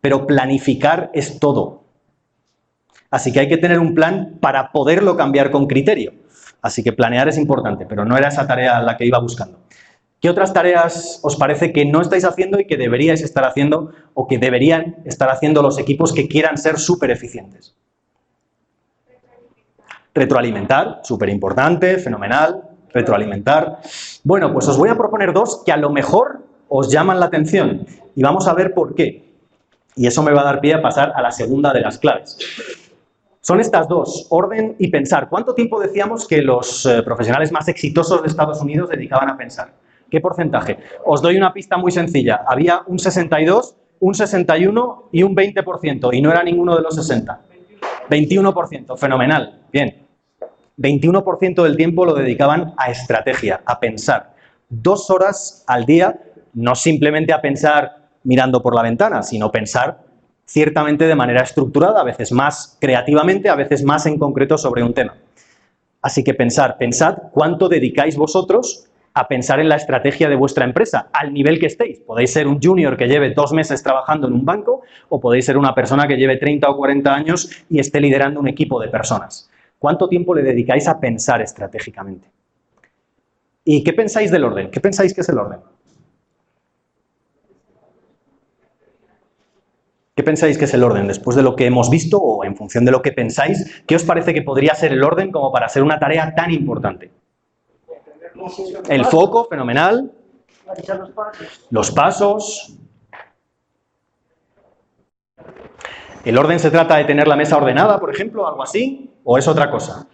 [SPEAKER 1] pero planificar es todo. Así que hay que tener un plan para poderlo cambiar con criterio. Así que planear es importante, pero no era esa tarea la que iba buscando. ¿Qué otras tareas os parece que no estáis haciendo y que deberíais estar haciendo o que deberían estar haciendo los equipos que quieran ser súper eficientes? Retroalimentar, súper importante, fenomenal, retroalimentar. Bueno, pues os voy a proponer dos que a lo mejor os llaman la atención y vamos a ver por qué. Y eso me va a dar pie a pasar a la segunda de las claves. Son estas dos, orden y pensar. ¿Cuánto tiempo decíamos que los profesionales más exitosos de Estados Unidos dedicaban a pensar? ¿Qué porcentaje? Os doy una pista muy sencilla. Había un 62, un 61 y un 20%, y no era ninguno de los 60. 21%, fenomenal. Bien. 21% del tiempo lo dedicaban a estrategia, a pensar. 2 horas al día, no simplemente a pensar mirando por la ventana, sino pensar ciertamente de manera estructurada, a veces más creativamente, a veces más en concreto sobre un tema. Así que pensad cuánto dedicáis vosotros a pensar en la estrategia de vuestra empresa, al nivel que estéis. Podéis ser un junior que lleve 2 meses trabajando en un banco o podéis ser una persona que lleve 30 o 40 años y esté liderando un equipo de personas. ¿Cuánto tiempo le dedicáis a pensar estratégicamente? ¿Y qué pensáis del orden? ¿Qué pensáis que es el orden? ¿Qué pensáis que es el orden? Después de lo que hemos visto o en función de lo que pensáis, ¿qué os parece que podría ser el orden como para ser una tarea tan importante? El foco, fenomenal. Los pasos. ¿El orden se trata de tener la mesa ordenada, por ejemplo, algo así? ¿O es otra cosa?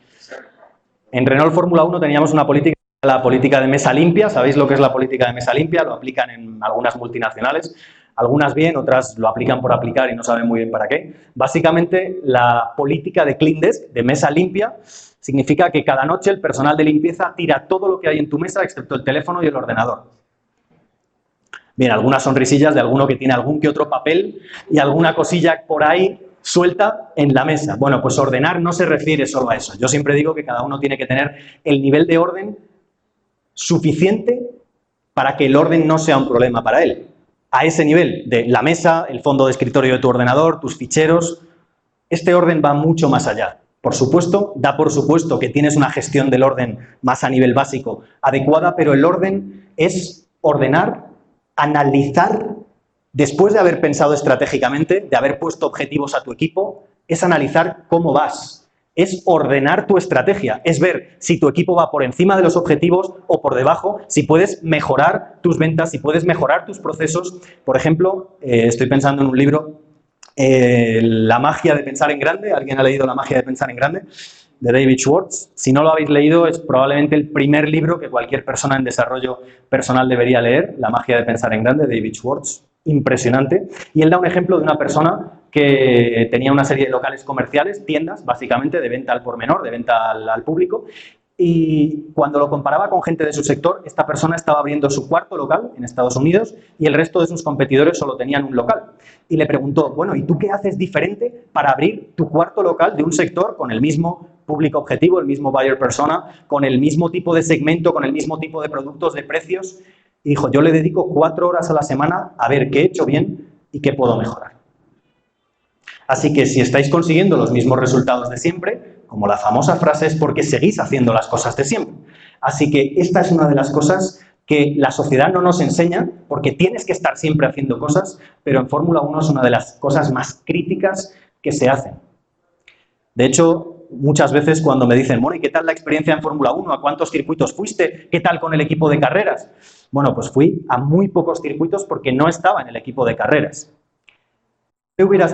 [SPEAKER 1] En Renault Fórmula 1 teníamos una política, la política de mesa limpia. ¿Sabéis lo que es la política de mesa limpia? Lo aplican en algunas multinacionales. Algunas bien, otras lo aplican por aplicar y no saben muy bien para qué. Básicamente, la política de Clean Desk, de mesa limpia, significa que cada noche el personal de limpieza tira todo lo que hay en tu mesa, excepto el teléfono y el ordenador. Bien, algunas sonrisillas de alguno que tiene algún que otro papel y alguna cosilla por ahí suelta en la mesa. Bueno, pues ordenar no se refiere solo a eso. Yo siempre digo que cada uno tiene que tener el nivel de orden suficiente para que el orden no sea un problema para él. A ese nivel de la mesa, el fondo de escritorio de tu ordenador, tus ficheros, este orden va mucho más allá. Por supuesto, da por supuesto que tienes una gestión del orden más a nivel básico adecuada, pero el orden es ordenar, analizar, después de haber pensado estratégicamente, de haber puesto objetivos a tu equipo, es analizar cómo vas, es ordenar tu estrategia, es ver si tu equipo va por encima de los objetivos o por debajo, si puedes mejorar tus ventas, si puedes mejorar tus procesos. Por ejemplo, estoy pensando en un libro, La magia de pensar en grande. ¿Alguien ha leído La magia de pensar en grande? De David Schwartz. Si no lo habéis leído, es probablemente el primer libro que cualquier persona en desarrollo personal debería leer, La magia de pensar en grande, de David Schwartz. Impresionante. Y él da un ejemplo de una persona que tenía una serie de locales comerciales, tiendas, básicamente, de venta al por menor, de venta al público, y cuando lo comparaba con gente de su sector, esta persona estaba abriendo su cuarto local en Estados Unidos y el resto de sus competidores solo tenían un local. Y le preguntó, bueno, ¿y tú qué haces diferente para abrir tu cuarto local de un sector con el mismo público objetivo, el mismo buyer persona, con el mismo tipo de segmento, con el mismo tipo de productos, de precios? Y dijo, yo le dedico 4 horas a la semana a ver qué he hecho bien y qué puedo mejorar. Así que si estáis consiguiendo los mismos resultados de siempre, como la famosa frase, es porque seguís haciendo las cosas de siempre. Así que esta es una de las cosas que la sociedad no nos enseña, porque tienes que estar siempre haciendo cosas, pero en Fórmula 1 es una de las cosas más críticas que se hacen. De hecho, muchas veces cuando me dicen, bueno, ¿y qué tal la experiencia en Fórmula 1? ¿A cuántos circuitos fuiste? ¿Qué tal con el equipo de carreras? Bueno, pues fui a muy pocos circuitos porque no estaba en el equipo de carreras. No me hubiera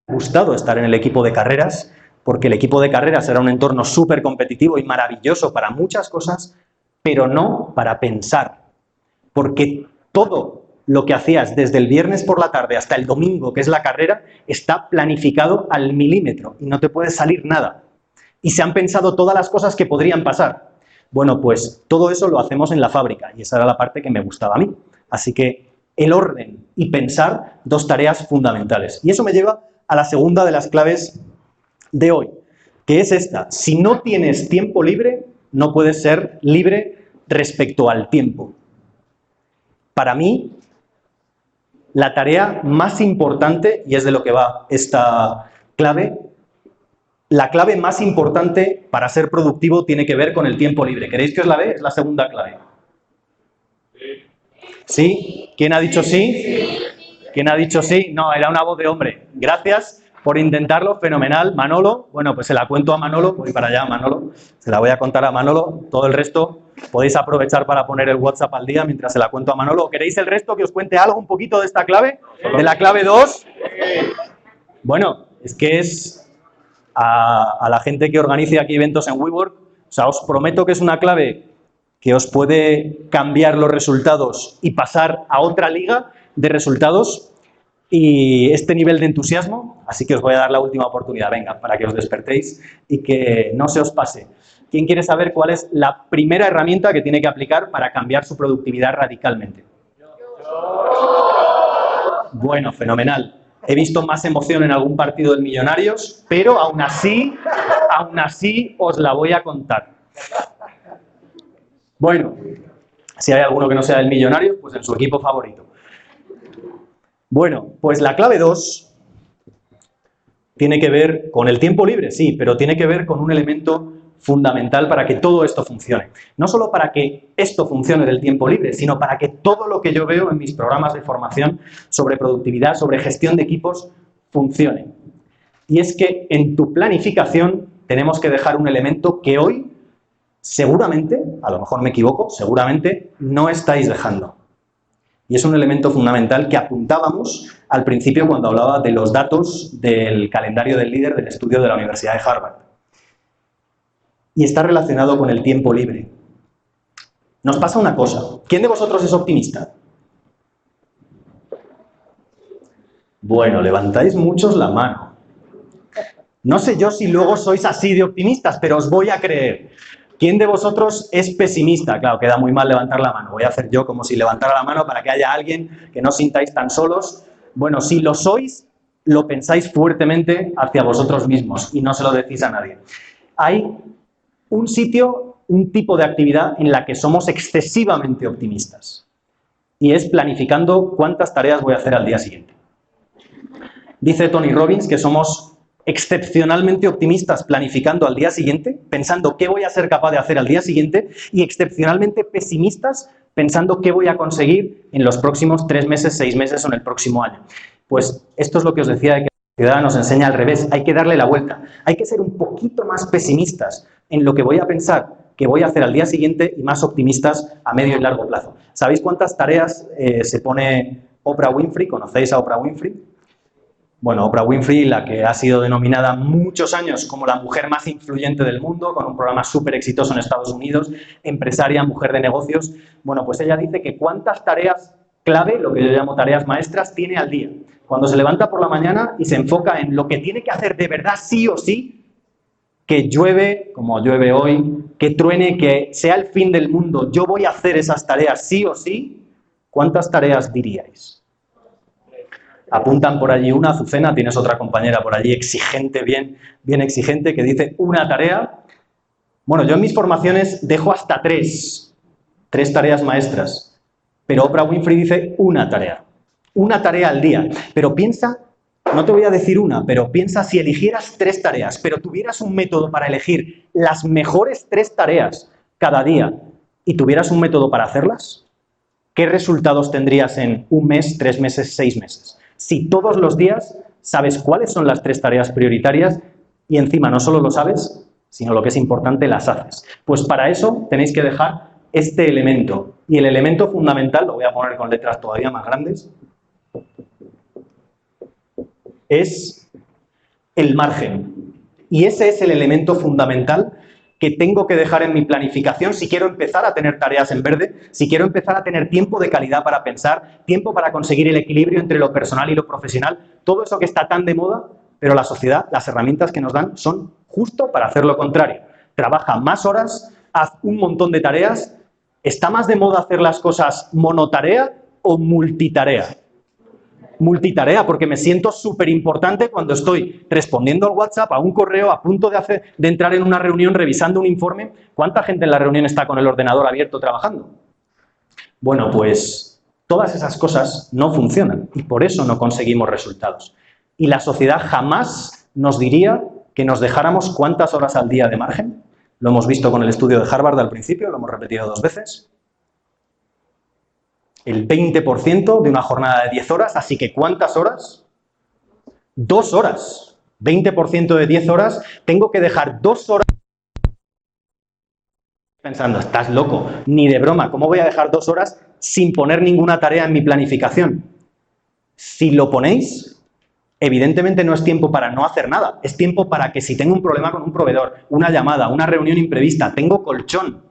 [SPEAKER 1] gustado estar en el equipo de carreras, porque el equipo de carreras era un entorno súper competitivo y maravilloso para muchas cosas, pero no para pensar. Porque todo lo que hacías desde el viernes por la tarde hasta el domingo, que es la carrera, está planificado al milímetro y no te puede salir nada. Y se han pensado todas las cosas que podrían pasar. Bueno, pues todo eso lo hacemos en la fábrica y esa era la parte que me gustaba a mí. Así que el orden y pensar, 2 tareas fundamentales. Y eso me lleva a la segunda de las claves de hoy, que es esta. Si no tienes tiempo libre, no puedes ser libre respecto al tiempo. Para mí, la tarea más importante, y es de lo que va esta clave, la clave más importante para ser productivo tiene que ver con el tiempo libre. ¿Queréis que os la dé? Es la segunda clave. ¿Sí? ¿Quién ha dicho sí? ¿Quién ha dicho sí? No, era una voz de hombre. Gracias por intentarlo, fenomenal. Manolo, bueno, pues se la cuento a Manolo, voy para allá, Manolo, se la voy a contar a Manolo. Todo el resto podéis aprovechar para poner el WhatsApp al día mientras se la cuento a Manolo. ¿Queréis el resto que os cuente algo un poquito de esta clave? ¿De la clave 2? Bueno, es que es a la gente que organice aquí eventos en WeWork, o sea, os prometo que es una clave que os puede cambiar los resultados y pasar a otra liga de resultados y este nivel de entusiasmo, así que os voy a dar la última oportunidad, venga, para que os despertéis y que no se os pase. ¿Quién quiere saber cuál es la primera herramienta que tiene que aplicar para cambiar su productividad radicalmente? Bueno, fenomenal. He visto más emoción en algún partido del Millonarios, pero aún así os la voy a contar. Bueno, si hay alguno que no sea del Millonarios, pues en su equipo favorito. Bueno, pues la clave 2 tiene que ver con el tiempo libre, sí, pero tiene que ver con un elemento fundamental para que todo esto funcione. No solo para que esto funcione del tiempo libre, sino para que todo lo que yo veo en mis programas de formación sobre productividad, sobre gestión de equipos, funcione. Y es que en tu planificación tenemos que dejar un elemento que hoy seguramente, a lo mejor me equivoco, seguramente no estáis dejando. Y es un elemento fundamental que apuntábamos al principio cuando hablaba de los datos del calendario del líder del estudio de la Universidad de Harvard. Y está relacionado con el tiempo libre. Nos pasa una cosa. ¿Quién de vosotros es optimista? Bueno, levantáis muchos la mano. No sé yo si luego sois así de optimistas, pero os voy a creer. ¿Quién de vosotros es pesimista? Claro, queda muy mal levantar la mano. Voy a hacer yo como si levantara la mano para que haya alguien que no os sintáis tan solos. Bueno, si lo sois, lo pensáis fuertemente hacia vosotros mismos y no se lo decís a nadie. Hay un sitio, un tipo de actividad en la que somos excesivamente optimistas y es planificando cuántas tareas voy a hacer al día siguiente. Dice Tony Robbins que somos excepcionalmente optimistas planificando al día siguiente, pensando qué voy a ser capaz de hacer al día siguiente, y excepcionalmente pesimistas pensando qué voy a conseguir en los próximos 3 meses, 6 meses o en el próximo año. Pues esto es lo que os decía de que la sociedad nos enseña al revés. Hay que darle la vuelta. Hay que ser un poquito más pesimistas en lo que voy a pensar que voy a hacer al día siguiente y más optimistas a medio y largo plazo. ¿Sabéis cuántas tareas se pone Oprah Winfrey? ¿Conocéis a Oprah Winfrey? Bueno, Oprah Winfrey, la que ha sido denominada muchos años como la mujer más influyente del mundo, con un programa súper exitoso en Estados Unidos, empresaria, mujer de negocios. Bueno, pues ella dice que cuántas tareas clave, lo que yo llamo tareas maestras, tiene al día. Cuando se levanta por la mañana y se enfoca en lo que tiene que hacer de verdad sí o sí, que llueve, como llueve hoy, que truene, que sea el fin del mundo, yo voy a hacer esas tareas sí o sí, ¿cuántas tareas diríais? Apuntan por allí una, Azucena, tienes otra compañera por allí exigente, bien exigente, que dice una tarea. Bueno, yo en mis formaciones dejo hasta 3 tareas maestras, pero Oprah Winfrey dice una tarea al día. Pero piensa, no te voy a decir una, pero piensa si eligieras 3 tareas, pero tuvieras un método para elegir las mejores 3 tareas cada día y tuvieras un método para hacerlas, ¿qué resultados tendrías en 1 mes, 3 meses, 6 meses? Si todos los días sabes cuáles son las 3 tareas prioritarias y encima no solo lo sabes, sino lo que es importante, las haces. Pues para eso tenéis que dejar este elemento. Y el elemento fundamental, lo voy a poner con letras todavía más grandes, es el margen. Y ese es el elemento fundamental que tengo que dejar en mi planificación si quiero empezar a tener tareas en verde, si quiero empezar a tener tiempo de calidad para pensar, tiempo para conseguir el equilibrio entre lo personal y lo profesional, todo eso que está tan de moda, pero la sociedad, las herramientas que nos dan son justo para hacer lo contrario. Trabaja más horas, haz un montón de tareas. ¿Está más de moda hacer las cosas monotarea o multitarea? Multitarea, porque me siento súper importante cuando estoy respondiendo al WhatsApp, a un correo, a punto de entrar en una reunión, revisando un informe. ¿Cuánta gente en la reunión está con el ordenador abierto trabajando? Bueno, pues todas esas cosas no funcionan y por eso no conseguimos resultados. Y la sociedad jamás nos diría que nos dejáramos cuántas horas al día de margen. Lo hemos visto con el estudio de Harvard al principio, lo hemos repetido 2 veces. El 20% de una jornada de 10 horas, así que ¿cuántas horas? 2 horas. 20% de 10 horas, tengo que dejar 2 horas pensando, estás loco, ni de broma, ¿cómo voy a dejar 2 horas sin poner ninguna tarea en mi planificación? Si lo ponéis, evidentemente no es tiempo para no hacer nada, es tiempo para que si tengo un problema con un proveedor, una llamada, una reunión imprevista, tengo colchón.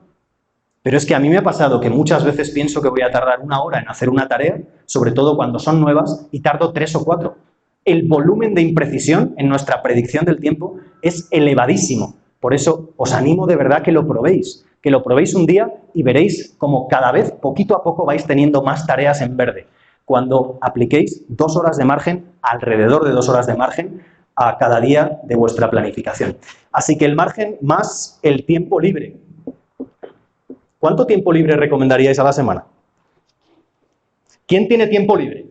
[SPEAKER 1] Pero es que a mí me ha pasado que muchas veces pienso que voy a tardar 1 hora en hacer una tarea, sobre todo cuando son nuevas, y tardo 3 o 4. El volumen de imprecisión en nuestra predicción del tiempo es elevadísimo. Por eso os animo de verdad que lo probéis un día y veréis como cada vez, poquito a poco, vais teniendo más tareas en verde. Cuando apliquéis 2 horas de margen, alrededor de 2 horas de margen, a cada día de vuestra planificación. Así que el margen más el tiempo libre. ¿Cuánto tiempo libre recomendaríais a la semana? ¿Quién tiene tiempo libre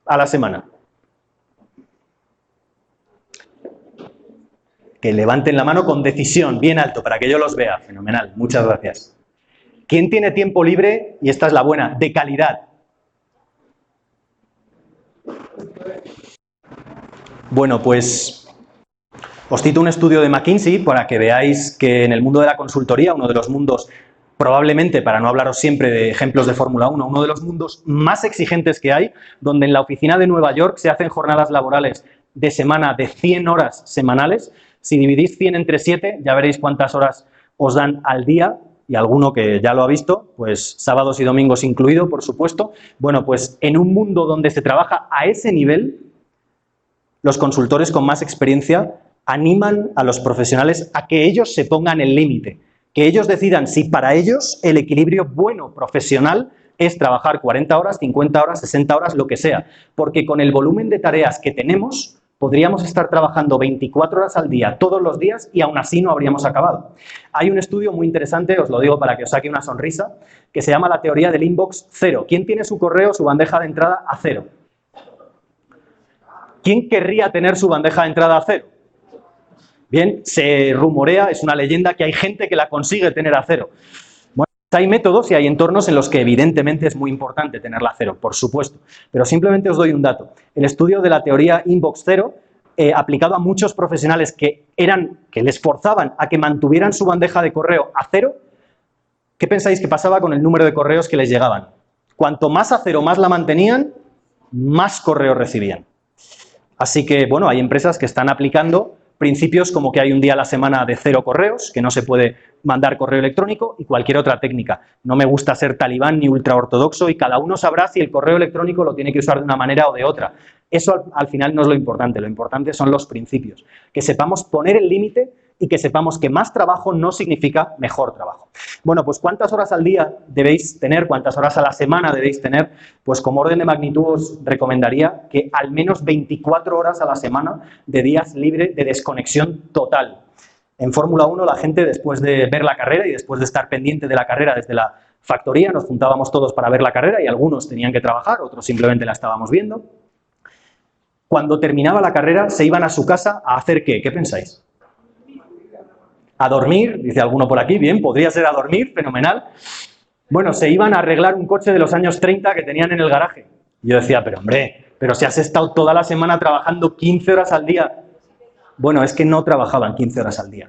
[SPEAKER 1] a la semana? Que levanten la mano con decisión, bien alto, para que yo los vea. Fenomenal, muchas gracias. ¿Quién tiene tiempo libre, y esta es la buena, de calidad? Bueno, pues os cito un estudio de McKinsey para que veáis que en el mundo de la consultoría, uno de los mundos probablemente, para no hablaros siempre de ejemplos de Fórmula 1, uno de los mundos más exigentes que hay, donde en la oficina de Nueva York se hacen jornadas laborales de semana de 100 horas semanales. Si dividís 100 entre 7, ya veréis cuántas horas os dan al día, y alguno que ya lo ha visto, pues sábados y domingos incluido, por supuesto. Bueno, pues en un mundo donde se trabaja a ese nivel, los consultores con más experiencia animan a los profesionales a que ellos se pongan el límite. Que ellos decidan si para ellos el equilibrio bueno profesional es trabajar 40 horas, 50 horas, 60 horas, lo que sea. Porque con el volumen de tareas que tenemos, podríamos estar trabajando 24 horas al día, todos los días, y aún así no habríamos acabado. Hay un estudio muy interesante, os lo digo para que os saque una sonrisa, que se llama la teoría del inbox cero. ¿Quién tiene su correo, su bandeja de entrada a cero? ¿Quién querría tener su bandeja de entrada a cero? Bien, se rumorea, es una leyenda, que hay gente que la consigue tener a cero. Bueno, hay métodos y hay entornos en los que evidentemente es muy importante tenerla a cero, por supuesto. Pero simplemente os doy un dato. El estudio de la teoría inbox cero, aplicado a muchos profesionales que les forzaban a que mantuvieran su bandeja de correo a cero, ¿qué pensáis que pasaba con el número de correos que les llegaban? Cuanto más a cero más la mantenían, más correos recibían. Así que, bueno, hay empresas que están aplicando principios como que hay un día a la semana de 0 correos, que no se puede mandar correo electrónico, y cualquier otra técnica. No me gusta ser talibán ni ultraortodoxo, y cada uno sabrá si el correo electrónico lo tiene que usar de una manera o de otra. Eso al final no es lo importante son los principios. Que sepamos poner el límite y que sepamos que más trabajo no significa mejor trabajo. Bueno, pues ¿cuántas horas al día debéis tener? ¿Cuántas horas a la semana debéis tener? Pues como orden de magnitud os recomendaría que al menos 24 horas a la semana de días libres de desconexión total. En Fórmula 1 la gente, después de ver la carrera y después de estar pendiente de la carrera desde la factoría, nos juntábamos todos para ver la carrera y algunos tenían que trabajar, otros simplemente la estábamos viendo. Cuando terminaba la carrera se iban a su casa a hacer ¿qué? ¿Qué pensáis? A dormir, dice alguno por aquí, bien, podría ser a dormir, fenomenal. Bueno, se iban a arreglar un coche de los años 30 que tenían en el garaje. Yo decía, pero hombre, pero si has estado toda la semana trabajando 15 horas al día. Bueno, es que no trabajaban 15 horas al día.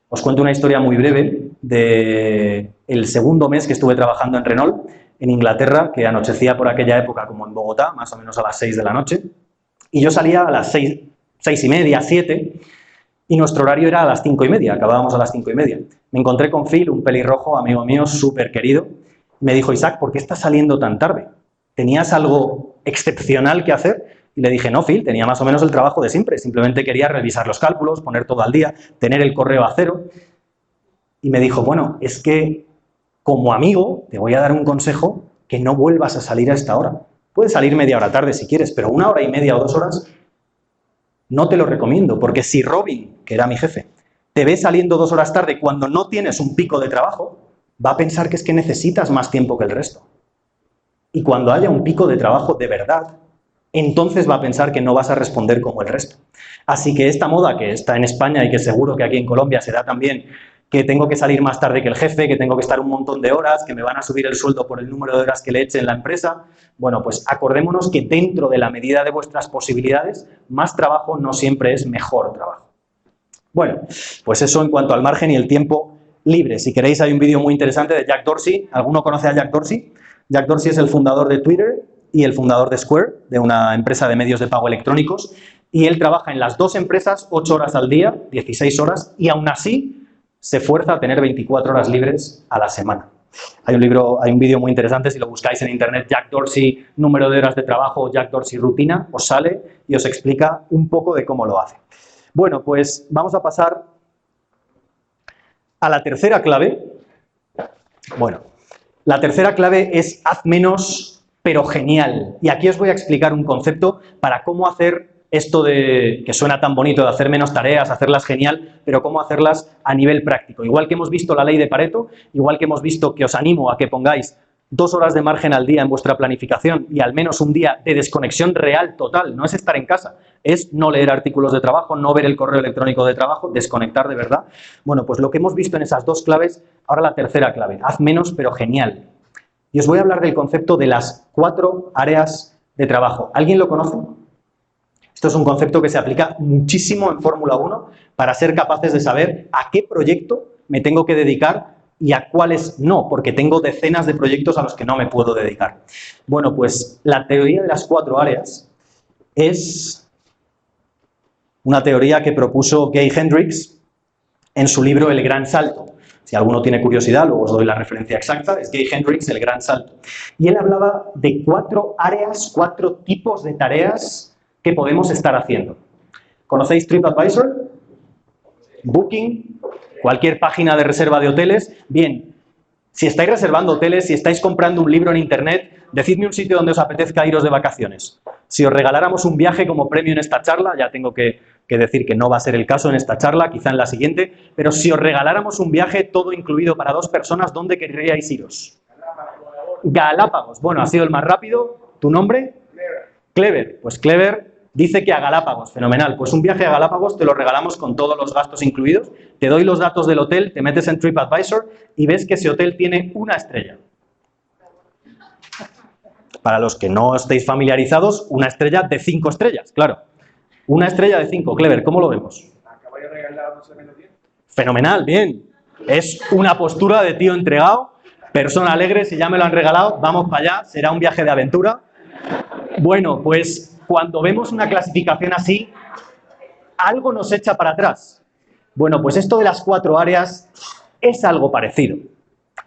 [SPEAKER 1] Os cuento una historia muy breve del segundo mes que estuve trabajando en Renault, en Inglaterra, que anochecía por aquella época como en Bogotá, más o menos a las 6 de la noche. Y yo salía a las 6:30, 7, y nuestro horario era a las 5:30, acabábamos a las 5:30. Me encontré con Phil, un pelirrojo, amigo mío, súper querido. Me dijo, Isaac, ¿por qué estás saliendo tan tarde? ¿Tenías algo excepcional que hacer? Y le dije, no, Phil, tenía más o menos el trabajo de siempre. Simplemente quería revisar los cálculos, poner todo al día, tener el correo a cero. Y me dijo, bueno, es que como amigo te voy a dar un consejo, que no vuelvas a salir a esta hora. Puedes salir media hora tarde si quieres, pero 1 hora y media o 2 horas no te lo recomiendo, porque si Robin, que era mi jefe, te ve saliendo 2 horas tarde cuando no tienes un pico de trabajo, va a pensar que es que necesitas más tiempo que el resto. Y cuando haya un pico de trabajo de verdad, entonces va a pensar que no vas a responder como el resto. Así que esta moda que está en España y que seguro que aquí en Colombia se da también, que tengo que salir más tarde que el jefe, que tengo que estar un montón de horas, que me van a subir el sueldo por el número de horas que le eche en la empresa. Bueno, pues acordémonos que dentro de la medida de vuestras posibilidades, más trabajo no siempre es mejor trabajo. Bueno, pues eso en cuanto al margen y el tiempo libre. Si queréis, hay un vídeo muy interesante de Jack Dorsey. ¿Alguno conoce a Jack Dorsey? Jack Dorsey es el fundador de Twitter y el fundador de Square, de una empresa de medios de pago electrónicos, y él trabaja en las dos empresas 8 horas al día, 16 horas, y aún así se fuerza a tener 24 horas libres a la semana. Hay un vídeo muy interesante, si lo buscáis en internet, Jack Dorsey, número de horas de trabajo, Jack Dorsey rutina, os sale y os explica un poco de cómo lo hace. Bueno, pues vamos a pasar a la tercera clave. Bueno, la tercera clave es haz menos, pero genial. Y aquí os voy a explicar un concepto para cómo hacer esto de que suena tan bonito de hacer menos tareas, hacerlas genial, pero cómo hacerlas a nivel práctico. Igual que hemos visto la ley de Pareto, igual que hemos visto que os animo a que pongáis 2 horas de margen al día en vuestra planificación y al menos un día de desconexión real total, no es estar en casa, es no leer artículos de trabajo, no ver el correo electrónico de trabajo, desconectar de verdad. Bueno, pues lo que hemos visto en esas 2 claves, ahora la tercera clave, haz menos pero genial. Y os voy a hablar del concepto de las 4 áreas de trabajo. ¿Alguien lo conoce? Esto es un concepto que se aplica muchísimo en Fórmula 1 para ser capaces de saber a qué proyecto me tengo que dedicar y a cuáles no, porque tengo decenas de proyectos a los que no me puedo dedicar. Bueno, pues la teoría de las 4 áreas es una teoría que propuso Gay Hendricks en su libro El Gran Salto. Si alguno tiene curiosidad, luego os doy la referencia exacta, es Gay Hendricks, El Gran Salto. Y él hablaba de 4 áreas, 4 tipos de tareas que podemos estar haciendo. ¿Conocéis TripAdvisor? Booking, cualquier página de reserva de hoteles. Bien, si estáis reservando hoteles, si estáis comprando un libro en internet, decidme un sitio donde os apetezca iros de vacaciones. Si os regaláramos un viaje como premio en esta charla, ya tengo que decir que no va a ser el caso en esta charla, quizá en la siguiente, pero si os regaláramos un viaje todo incluido para 2 personas, ¿dónde querríais iros? Galápagos. Bueno, ha sido el más rápido. ¿Tu nombre? Clever. Pues Clever dice que a Galápagos. Fenomenal. Pues un viaje a Galápagos te lo regalamos con todos los gastos incluidos. Te doy los datos del hotel, te metes en TripAdvisor y ves que ese hotel tiene 1 estrella. Para los que no estéis familiarizados, 1 estrella de 5 estrellas, claro. 1 estrella de 5. Clever, ¿cómo lo vemos?
[SPEAKER 2] Acabo de regalar, no se me lo tiene.
[SPEAKER 1] Fenomenal, bien. Es una postura de tío entregado, persona alegre, si ya me lo han regalado, vamos para allá, será un viaje de aventura. Bueno, pues cuando vemos una clasificación así, algo nos echa para atrás. Bueno, pues esto de las 4 áreas es algo parecido.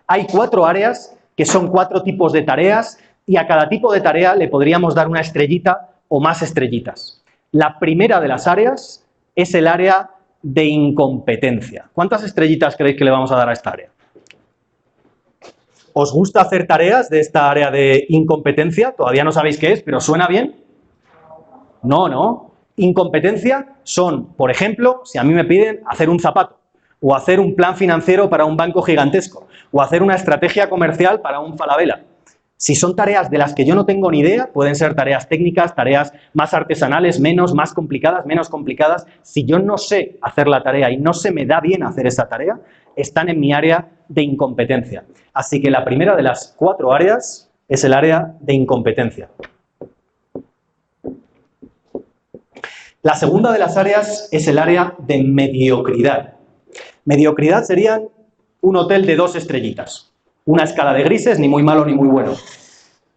[SPEAKER 1] Hay 4 áreas que son 4 tipos de tareas y a cada tipo de tarea le podríamos dar una estrellita o más estrellitas. La primera de las áreas es el área de incompetencia. ¿Cuántas estrellitas creéis que le vamos a dar a esta área? ¿Os gusta hacer tareas de esta área de incompetencia? Todavía no sabéis qué es, pero ¿suena bien? No, no. Incompetencia son, por ejemplo, si a mí me piden hacer un zapato, o hacer un plan financiero para un banco gigantesco, o hacer una estrategia comercial para un Falabella. Si son tareas de las que yo no tengo ni idea, pueden ser tareas técnicas, tareas más artesanales, más complicadas, menos complicadas. Si yo no sé hacer la tarea y no se me da bien hacer esa tarea, están en mi área de incompetencia. Así que la primera de las 4 áreas es el área de incompetencia. La segunda de las áreas es el área de mediocridad. Mediocridad serían un hotel de 2 estrellitas. Una escala de grises, ni muy malo ni muy bueno.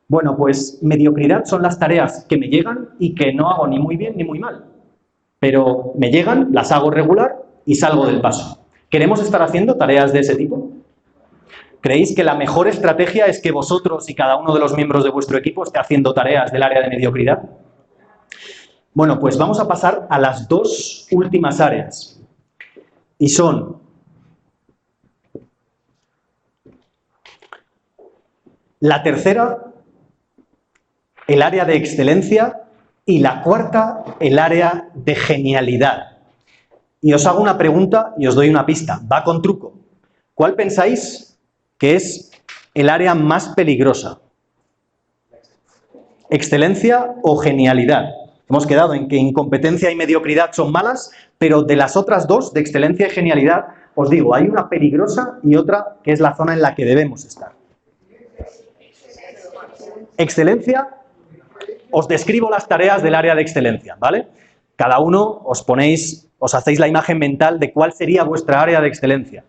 [SPEAKER 1] Bueno, pues mediocridad son las tareas que me llegan y que no hago ni muy bien ni muy mal. Pero me llegan, las hago regular y salgo del paso. ¿Queremos estar haciendo tareas de ese tipo? ¿Creéis que la mejor estrategia es que vosotros y cada uno de los miembros de vuestro equipo esté haciendo tareas del área de mediocridad? Bueno, pues vamos a pasar a las 2 últimas áreas. Y son la tercera, el área de excelencia, y la cuarta, el área de genialidad. Y os hago una pregunta y os doy una pista, va con truco. ¿Cuál pensáis que es el área más peligrosa? ¿Excelencia o genialidad? Hemos quedado en que incompetencia y mediocridad son malas, pero de las otras 2, de excelencia y genialidad, os digo, hay una peligrosa y otra que es la zona en la que debemos estar. Excelencia, os describo las tareas del área de excelencia, ¿vale? Cada uno os hacéis la imagen mental de cuál sería vuestra área de excelencia.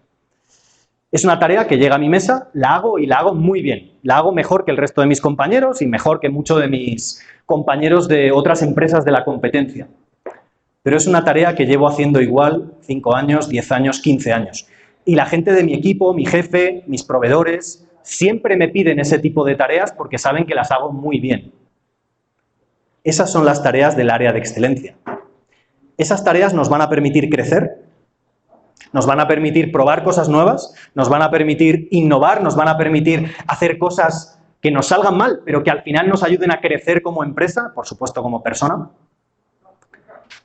[SPEAKER 1] Es una tarea que llega a mi mesa, la hago y la hago muy bien. La hago mejor que el resto de mis compañeros y mejor que muchos de mis compañeros de otras empresas de la competencia. Pero es una tarea que llevo haciendo igual 5 años, 10 años, 15 años. Y la gente de mi equipo, mi jefe, mis proveedores, siempre me piden ese tipo de tareas porque saben que las hago muy bien. Esas son las tareas del área de excelencia. Esas tareas nos van a permitir crecer, nos van a permitir probar cosas nuevas, nos van a permitir innovar, nos van a permitir hacer cosas que nos salgan mal, pero que al final nos ayuden a crecer como empresa, por supuesto como persona.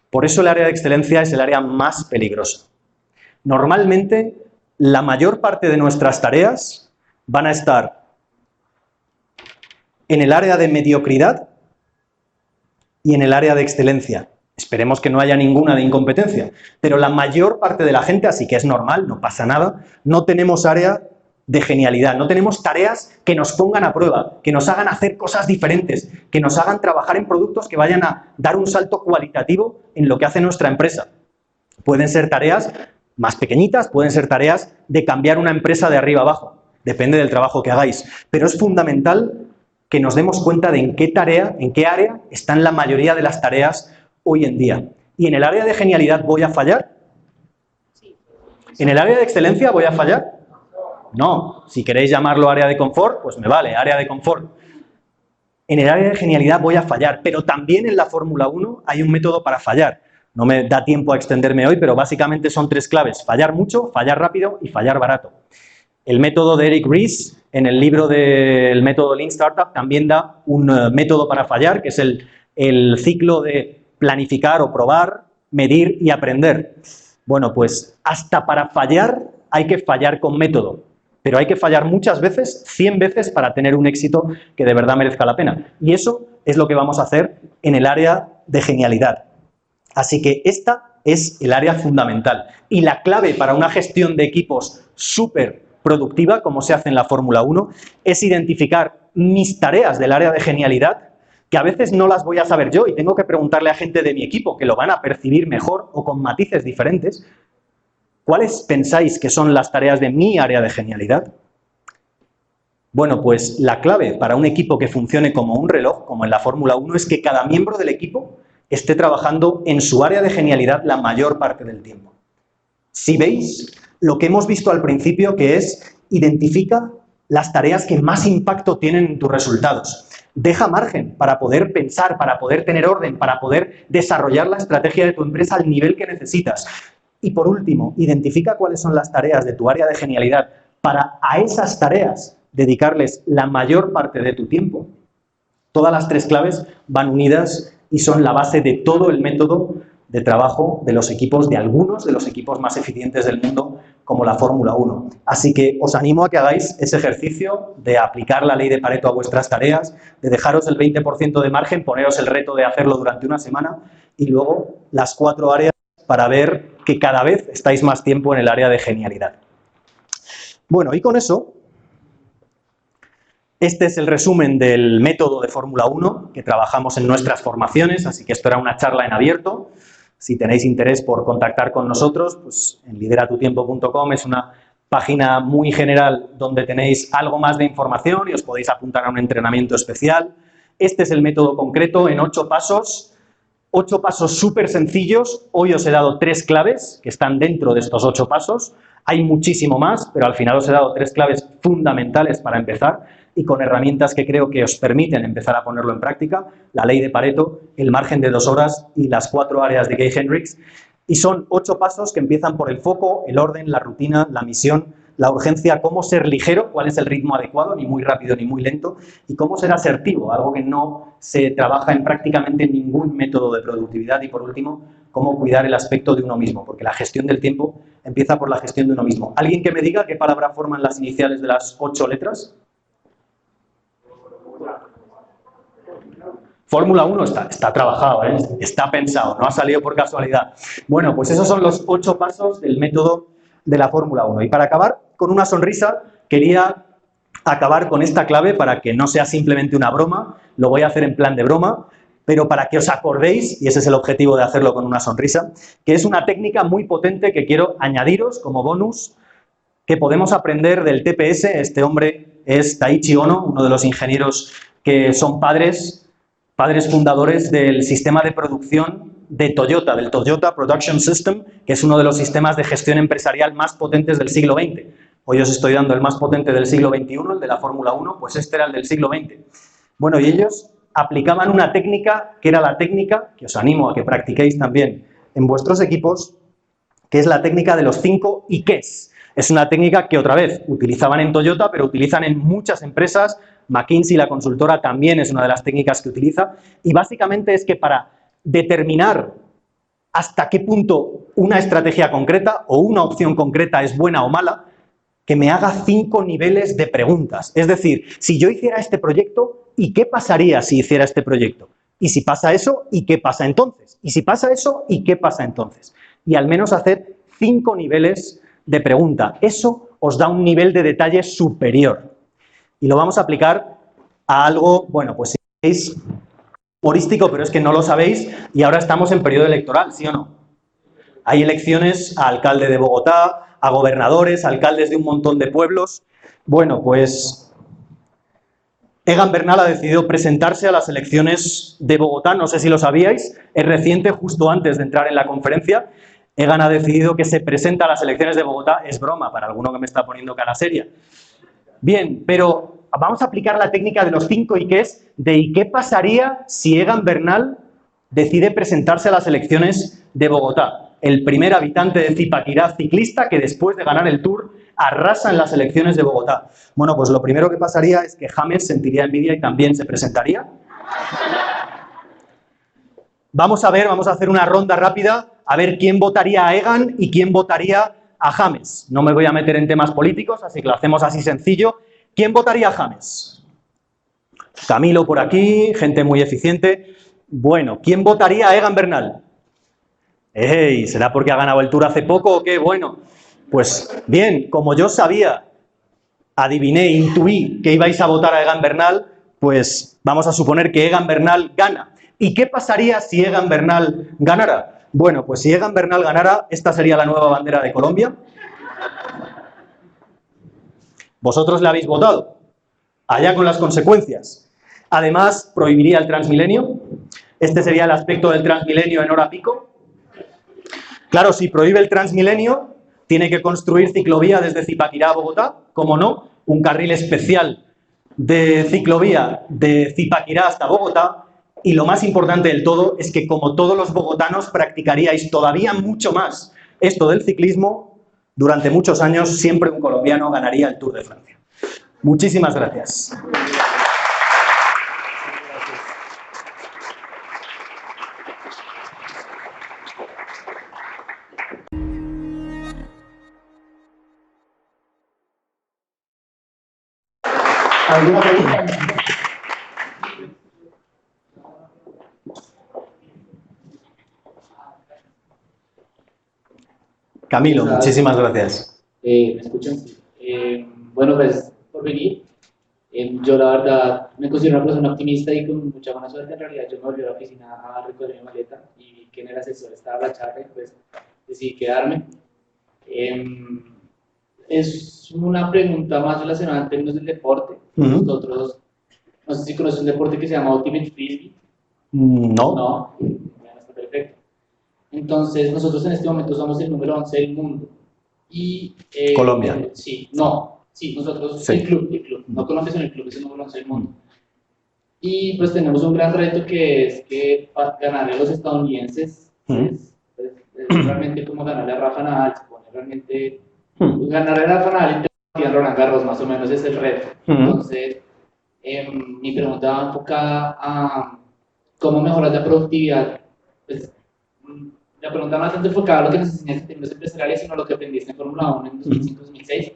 [SPEAKER 1] Por eso el área de excelencia es el área más peligrosa. Normalmente, la mayor parte de nuestras tareas van a estar en el área de mediocridad y en el área de excelencia. Esperemos que no haya ninguna de incompetencia, pero la mayor parte de la gente, así que es normal, no pasa nada, no tenemos área de genialidad, no tenemos tareas que nos pongan a prueba, que nos hagan hacer cosas diferentes, que nos hagan trabajar en productos que vayan a dar un salto cualitativo en lo que hace nuestra empresa. Pueden ser tareas más pequeñitas, pueden ser tareas de cambiar una empresa de arriba abajo. Depende del trabajo que hagáis, pero es fundamental que nos demos cuenta de en qué área están la mayoría de las tareas hoy en día. ¿Y en el área de genialidad voy a fallar? ¿En el área de excelencia voy a fallar? No. Si queréis llamarlo área de confort, pues me vale, área de confort. En el área de genialidad voy a fallar, pero también en la Fórmula 1 hay un método para fallar. No me da tiempo a extenderme hoy, pero básicamente son 3 claves: fallar mucho, fallar rápido y fallar barato. El método de Eric Ries, en el libro del método Lean Startup, también da un método para fallar, que es el ciclo de planificar o probar, medir y aprender. Bueno, pues hasta para fallar hay que fallar con método, pero hay que fallar muchas veces, 100 veces, para tener un éxito que de verdad merezca la pena. Y eso es lo que vamos a hacer en el área de genialidad. Así que esta es el área fundamental. Y la clave para una gestión de equipos súper productiva, como se hace en la Fórmula 1, es identificar mis tareas del área de genialidad, que a veces no las voy a saber yo y tengo que preguntarle a gente de mi equipo que lo van a percibir mejor o con matices diferentes. ¿Cuáles pensáis que son las tareas de mi área de genialidad? Bueno, pues la clave para un equipo que funcione como un reloj, como en la Fórmula 1, es que cada miembro del equipo esté trabajando en su área de genialidad la mayor parte del tiempo. Si veis lo que hemos visto al principio, que es identifica las tareas que más impacto tienen en tus resultados. Deja margen para poder pensar, para poder tener orden, para poder desarrollar la estrategia de tu empresa al nivel que necesitas. Y por último, identifica cuáles son las tareas de tu área de genialidad para a esas tareas dedicarles la mayor parte de tu tiempo. Todas las 3 claves van unidas y son la base de todo el método de trabajo de los equipos, de algunos de los equipos más eficientes del mundo, como la Fórmula 1. Así que os animo a que hagáis ese ejercicio de aplicar la ley de Pareto a vuestras tareas, de dejaros el 20% de margen, poneros el reto de hacerlo durante una semana y luego las 4 áreas para ver que cada vez estáis más tiempo en el área de genialidad. Bueno, y con eso, este es el resumen del método de Fórmula 1 que trabajamos en nuestras formaciones, así que esto era una charla en abierto. Si tenéis interés por contactar con nosotros, pues en lideratutiempo.com es una página muy general donde tenéis algo más de información y os podéis apuntar a un entrenamiento especial. Este es el método concreto en 8 pasos. 8 pasos súper sencillos. Hoy os he dado 3 claves que están dentro de estos 8 pasos. Hay muchísimo más, pero al final os he dado 3 claves fundamentales para empezar y con herramientas que creo que os permiten empezar a ponerlo en práctica: la ley de Pareto, el margen de 2 horas y las 4 áreas de Gay Hendricks. Y son 8 pasos que empiezan por el foco, el orden, la rutina, la misión, la urgencia, cómo ser ligero, cuál es el ritmo adecuado, ni muy rápido ni muy lento, y cómo ser asertivo, algo que no se trabaja en prácticamente ningún método de productividad. Y por último, cómo cuidar el aspecto de uno mismo, porque la gestión del tiempo empieza por la gestión de uno mismo. ¿Alguien que me diga qué palabra forman las iniciales de las 8 letras? Fórmula 1 está trabajado, está pensado, no ha salido por casualidad. Bueno, pues esos son los 8 pasos del método de la Fórmula 1. Y para acabar con una sonrisa, quería acabar con esta clave para que no sea simplemente una broma. Lo voy a hacer en plan de broma, pero para que os acordéis, y ese es el objetivo de hacerlo con una sonrisa, que es una técnica muy potente que quiero añadiros como bonus, que podemos aprender del TPS. Este hombre es Taiichi Ohno, uno de los ingenieros que son padres fundadores del sistema de producción de Toyota, del Toyota Production System, que es uno de los sistemas de gestión empresarial más potentes del siglo XX. Hoy os estoy dando el más potente del siglo XXI, el de la Fórmula 1, pues este era el del siglo XX. Bueno, y ellos aplicaban una técnica que era la técnica, que os animo a que practiquéis también en vuestros equipos, que es la técnica de los 5 IQs. Es una técnica que otra vez utilizaban en Toyota, pero utilizan en muchas empresas. McKinsey, la consultora, también es una de las técnicas que utiliza. Y básicamente es que para determinar hasta qué punto una estrategia concreta o una opción concreta es buena o mala, que me haga 5 niveles de preguntas. Es decir, si yo hiciera este proyecto, ¿y qué pasaría si hiciera este proyecto? Y si pasa eso, ¿y qué pasa entonces? Y si pasa eso, ¿y qué pasa entonces? Y al menos hacer 5 niveles de pregunta. Eso os da un nivel de detalle superior. Y lo vamos a aplicar a algo, bueno, pues es humorístico, pero es que no lo sabéis y ahora estamos en periodo electoral, ¿sí o no? Hay elecciones a alcalde de Bogotá, a gobernadores, a alcaldes de un montón de pueblos. Bueno, pues Egan Bernal ha decidido presentarse a las elecciones de Bogotá, no sé si lo sabíais, es reciente, justo antes de entrar en la conferencia. Egan ha decidido que se presenta a las elecciones de Bogotá. Es broma para alguno que me está poniendo cara seria. Bien, pero vamos a aplicar la técnica de los 5 IQs de ¿y qué pasaría si Egan Bernal decide presentarse a las elecciones de Bogotá. El primer habitante de Zipaquirá ciclista que después de ganar el Tour arrasa en las elecciones de Bogotá. Bueno, pues lo primero que pasaría es que James sentiría envidia y también se presentaría. Vamos a hacer una ronda rápida, a ver quién votaría a Egan y quién votaría a James. No me voy a meter en temas políticos, así que lo hacemos así sencillo. ¿Quién votaría a James? Camilo por aquí, gente muy eficiente. Bueno, ¿quién votaría a Egan Bernal? ¡Ey! ¿Será porque ha ganado el Tour hace poco o qué? Bueno, pues bien, como yo sabía, adiviné, intuí que ibais a votar a Egan Bernal, pues vamos a suponer que Egan Bernal gana. ¿Y qué pasaría si Egan Bernal ganara? Bueno, pues si Egan Bernal ganara, esta sería la nueva bandera de Colombia. Vosotros le habéis votado. Allá con las consecuencias. Además, prohibiría el Transmilenio. Este sería el aspecto del Transmilenio en hora pico. Claro, si prohíbe el Transmilenio, tiene que construir ciclovía desde Zipaquirá a Bogotá, ¿cómo no? Un carril especial de ciclovía de Zipaquirá hasta Bogotá. Y lo más importante del todo es que, como todos los bogotanos, practicaríais todavía mucho más esto del ciclismo. Durante muchos años, siempre un colombiano ganaría el Tour de Francia. Muchísimas gracias. ¿Alguna pregunta? Camilo, muchísimas gracias.
[SPEAKER 3] ¿Me escuchan? Bueno, pues por venir. Yo la verdad me considero una persona optimista y con mucha buena suerte. En realidad yo me volví a la oficina a recoger mi maleta y vi que en el ascensor estaba la charla y pues decidí quedarme. Es una pregunta más relacionada en términos del deporte. Nosotros, no sé si conocen un deporte que se llama Ultimate Frisbee.
[SPEAKER 1] No.
[SPEAKER 3] No, bueno, está perfecto. Entonces, nosotros en este momento somos el número 11 del mundo. Y,
[SPEAKER 1] Colombia.
[SPEAKER 3] Sí, no, sí, nosotros,
[SPEAKER 1] sí.
[SPEAKER 3] El club, no Colombia, sino el club es el número 11 del mundo. Y pues tenemos un gran reto que es que para ganarle a los estadounidenses es realmente como ganarle a Rafa Nadal, se pone realmente, ganarle a Rafa Nadal y a Roland Garros, más o menos es el reto. Entonces, mi pregunta va enfocada a cómo mejorar la productividad. Pues, la pregunta no es tanto enfocada a lo que nos enseñaste en términos empresariales, sino a lo que aprendiste en Fórmula 1 en 2005-2006,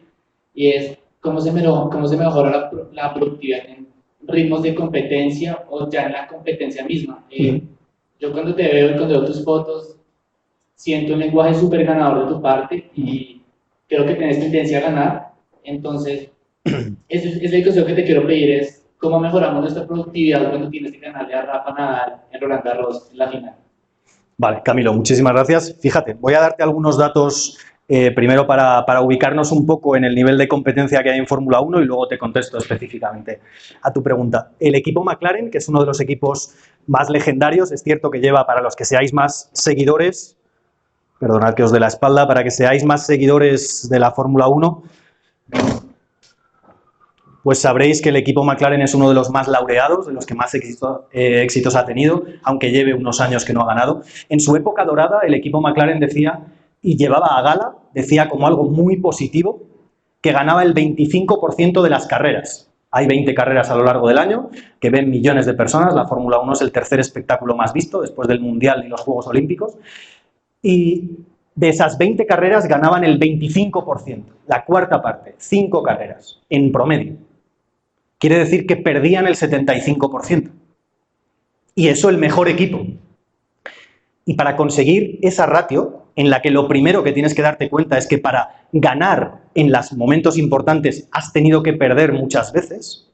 [SPEAKER 3] y es cómo se mejora la productividad en ritmos de competencia o ya en la competencia misma. Yo cuando te veo y cuando veo tus fotos, siento un lenguaje súper ganador de tu parte y creo que tienes tendencia a ganar. Entonces, esa discusión que te quiero pedir es cómo mejoramos nuestra productividad cuando tienes que ganarle a Rafa Nadal en Roland Garros en la final.
[SPEAKER 1] Vale, Camilo, muchísimas gracias. Fíjate, voy a darte algunos datos primero para ubicarnos un poco en el nivel de competencia que hay en Fórmula 1 y luego te contesto específicamente a tu pregunta. El equipo McLaren, que es uno de los equipos más legendarios, es cierto que lleva, para los que seáis más seguidores, perdonad que os dé la espalda, para que seáis más seguidores de la Fórmula 1, pues sabréis que el equipo McLaren es uno de los más laureados, de los que más éxitos ha tenido, aunque lleve unos años que no ha ganado. En su época dorada, el equipo McLaren decía, y llevaba a gala, decía como algo muy positivo, que ganaba el 25% de las carreras. Hay 20 carreras a lo largo del año, que ven millones de personas. La Fórmula 1 es el tercer espectáculo más visto, después del Mundial y los Juegos Olímpicos. Y de esas 20 carreras ganaban el 25%, la cuarta parte, 5 carreras, en promedio. Quiere decir que perdían el 75%. Y eso el mejor equipo. Y para conseguir esa ratio, en la que lo primero que tienes que darte cuenta es que para ganar en los momentos importantes has tenido que perder muchas veces,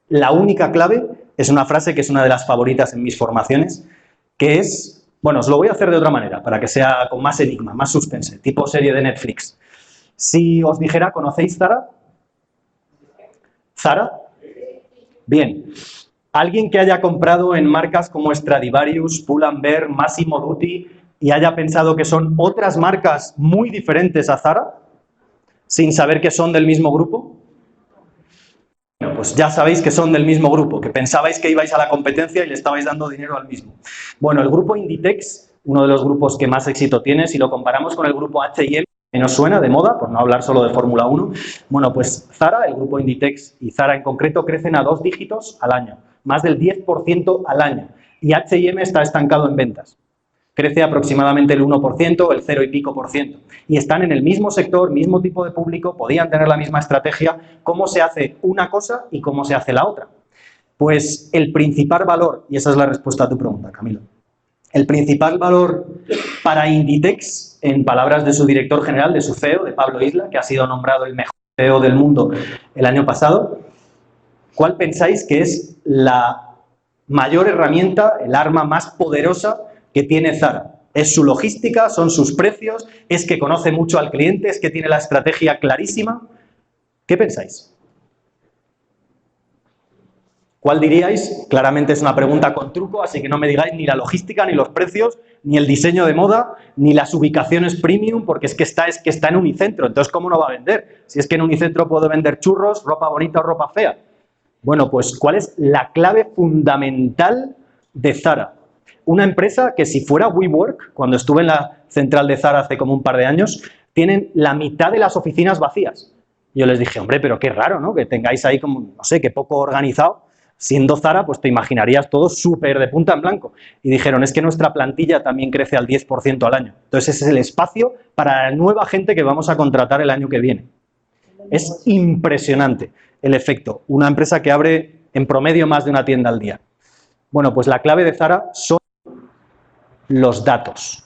[SPEAKER 1] la única clave es una frase que es una de las favoritas en mis formaciones, que es, bueno, os lo voy a hacer de otra manera, para que sea con más enigma, más suspense, tipo serie de Netflix. Si os dijera, ¿conocéis Zara? ¿Zara? Bien. Alguien que haya comprado en marcas como Stradivarius, Pull&Bear, Massimo Dutti y haya pensado que son otras marcas muy diferentes a Zara, sin saber que son del mismo grupo. Bueno, pues ya sabéis que son del mismo grupo, que pensabais que ibais a la competencia y le estabais dando dinero al mismo. Bueno, el grupo Inditex, uno de los grupos que más éxito tiene, si lo comparamos con el grupo H&M, que nos suena de moda, por no hablar solo de Fórmula 1, bueno, pues Zara, el grupo Inditex y Zara en concreto crecen a 2 dígitos al año, más del 10% al año, y H&M está estancado en ventas. Crece aproximadamente el 1%, el 0 y pico por ciento. Y están en el mismo sector, mismo tipo de público, podían tener la misma estrategia. ¿Cómo se hace una cosa y cómo se hace la otra? Pues el principal valor, y esa es la respuesta a tu pregunta, Camilo, el principal valor para Inditex, en palabras de su director general, de su CEO, de Pablo Isla, que ha sido nombrado el mejor CEO del mundo el año pasado, ¿cuál pensáis que es la mayor herramienta, el arma más poderosa que tiene Zara? ¿Es su logística? ¿Son sus precios? ¿Es que conoce mucho al cliente? ¿Es que tiene la estrategia clarísima? ¿Qué pensáis? ¿Cuál diríais? Claramente es una pregunta con truco, así que no me digáis ni la logística, ni los precios, ni el diseño de moda, ni las ubicaciones premium, porque es que está en Unicentro. Entonces, ¿cómo no va a vender? Si es que en Unicentro puedo vender churros, ropa bonita o ropa fea. Bueno, pues ¿cuál es la clave fundamental de Zara? Una empresa que si fuera WeWork, cuando estuve en la central de Zara hace como un par de años, tienen la mitad de las oficinas vacías. Yo les dije, hombre, pero qué raro, ¿no? Que tengáis ahí como, no sé, que poco organizado. Siendo Zara, pues te imaginarías todo súper de punta en blanco. Y dijeron, es que nuestra plantilla también crece al 10% al año. Entonces ese es el espacio para la nueva gente que vamos a contratar el año que viene. Es impresionante el efecto. Una empresa que abre en promedio más de una tienda al día. Bueno, pues la clave de Zara son los datos.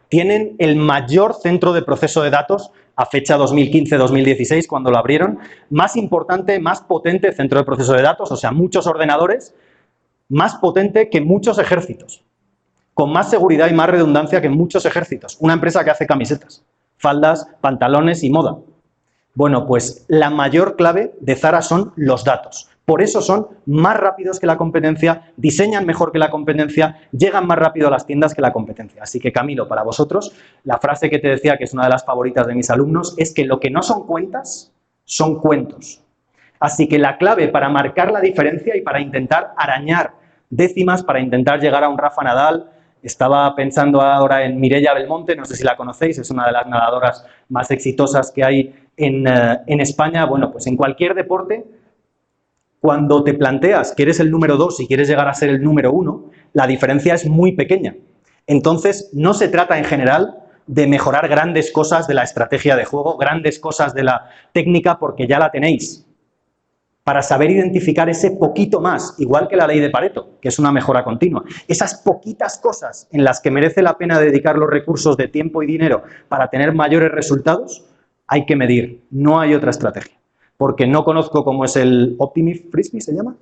[SPEAKER 1] Tienen el mayor centro de proceso de datos a fecha 2015-2016, cuando lo abrieron, más importante, más potente centro de proceso de datos, o sea, muchos ordenadores, más potente que muchos ejércitos, con más seguridad y más redundancia que muchos ejércitos. Una empresa que hace camisetas, faldas, pantalones y moda. Bueno, pues la mayor clave de Zara son los datos. Por eso son más rápidos que la competencia, diseñan mejor que la competencia, llegan más rápido a las tiendas que la competencia. Así que, Camilo, para vosotros, la frase que te decía, que es una de las favoritas de mis alumnos, es que lo que no son cuentas, son cuentos. Así que la clave para marcar la diferencia y para intentar arañar décimas, para intentar llegar a un Rafa Nadal, estaba pensando ahora en Mireia Belmonte, no sé si la conocéis, es una de las nadadoras más exitosas que hay en España. Bueno, pues en cualquier deporte, cuando te planteas que eres el número 2 y quieres llegar a ser el número 1, la diferencia es muy pequeña. Entonces, no se trata en general de mejorar grandes cosas de la estrategia de juego, grandes cosas de la técnica, porque ya la tenéis. Para saber identificar ese poquito más, igual que la ley de Pareto, que es una mejora continua. Esas poquitas cosas en las que merece la pena dedicar los recursos de tiempo y dinero para tener mayores resultados, hay que medir. No hay otra estrategia. Porque no conozco cómo es el Ultimate Frisbee, ¿se llama?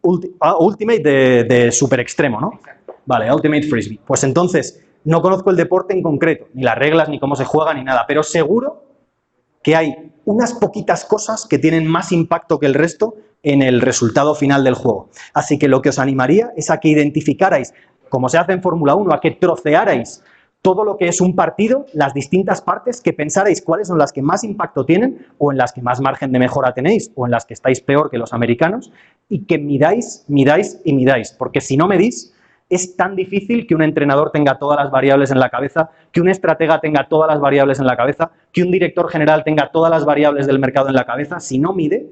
[SPEAKER 1] Ultimate de super extremo, ¿no? Vale, Ultimate Frisbee. Pues entonces, no conozco el deporte en concreto, ni las reglas, ni cómo se juega, ni nada, pero seguro que hay unas poquitas cosas que tienen más impacto que el resto en el resultado final del juego. Así que lo que os animaría es a que identificarais, como se hace en Fórmula 1, a que trocearais todo lo que es un partido, las distintas partes, que pensarais cuáles son las que más impacto tienen o en las que más margen de mejora tenéis o en las que estáis peor que los americanos y que midáis, porque si no medís, es tan difícil que un entrenador tenga todas las variables en la cabeza, que un estratega tenga todas las variables en la cabeza, que un director general tenga todas las variables del mercado en la cabeza. Si no mide,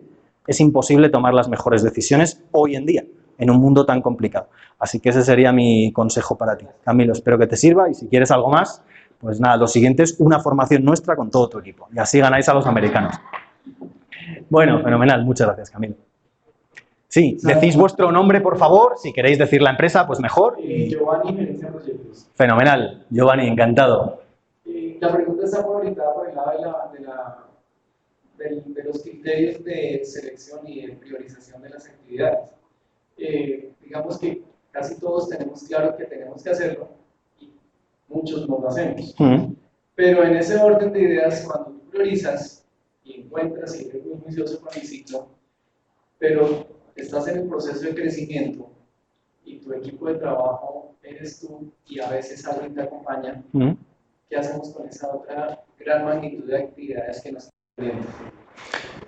[SPEAKER 1] es imposible tomar las mejores decisiones hoy en día, en un mundo tan complicado. Así que ese sería mi consejo para ti. Camilo, espero que te sirva y si quieres algo más, pues nada, lo siguiente es una formación nuestra con todo tu equipo. Y así ganáis a los americanos. Bueno, fenomenal. Muchas gracias, Camilo. Sí, decís vuestro nombre, por favor. Si queréis decir la empresa, pues mejor.
[SPEAKER 2] Giovanni, Gerencia de Proyectos.
[SPEAKER 1] Fenomenal. Giovanni, encantado.
[SPEAKER 2] La pregunta está orientada por el lado de los criterios de selección y de priorización de las actividades. Digamos que casi todos tenemos claro que tenemos que hacerlo y muchos no lo hacemos. Pero en ese orden de ideas, cuando tú priorizas y encuentras y eres muy juicioso con el ciclo, pero estás en el proceso de crecimiento y tu equipo de trabajo eres tú y a veces alguien te acompaña, ¿qué hacemos con esa otra gran magnitud de actividades que nos están viendo?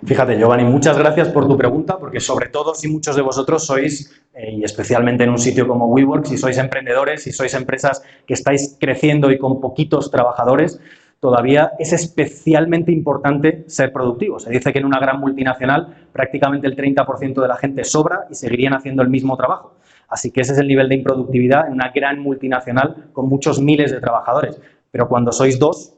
[SPEAKER 1] Fíjate, Giovanni, muchas gracias por tu pregunta, porque sobre todo si muchos de vosotros sois, y especialmente en un sitio como WeWork, si sois emprendedores, si sois empresas que estáis creciendo y con poquitos trabajadores, todavía es especialmente importante ser productivo. Se dice que en una gran multinacional prácticamente el 30% de la gente sobra y seguirían haciendo el mismo trabajo. Así que ese es el nivel de improductividad en una gran multinacional con muchos miles de trabajadores. Pero cuando sois dos,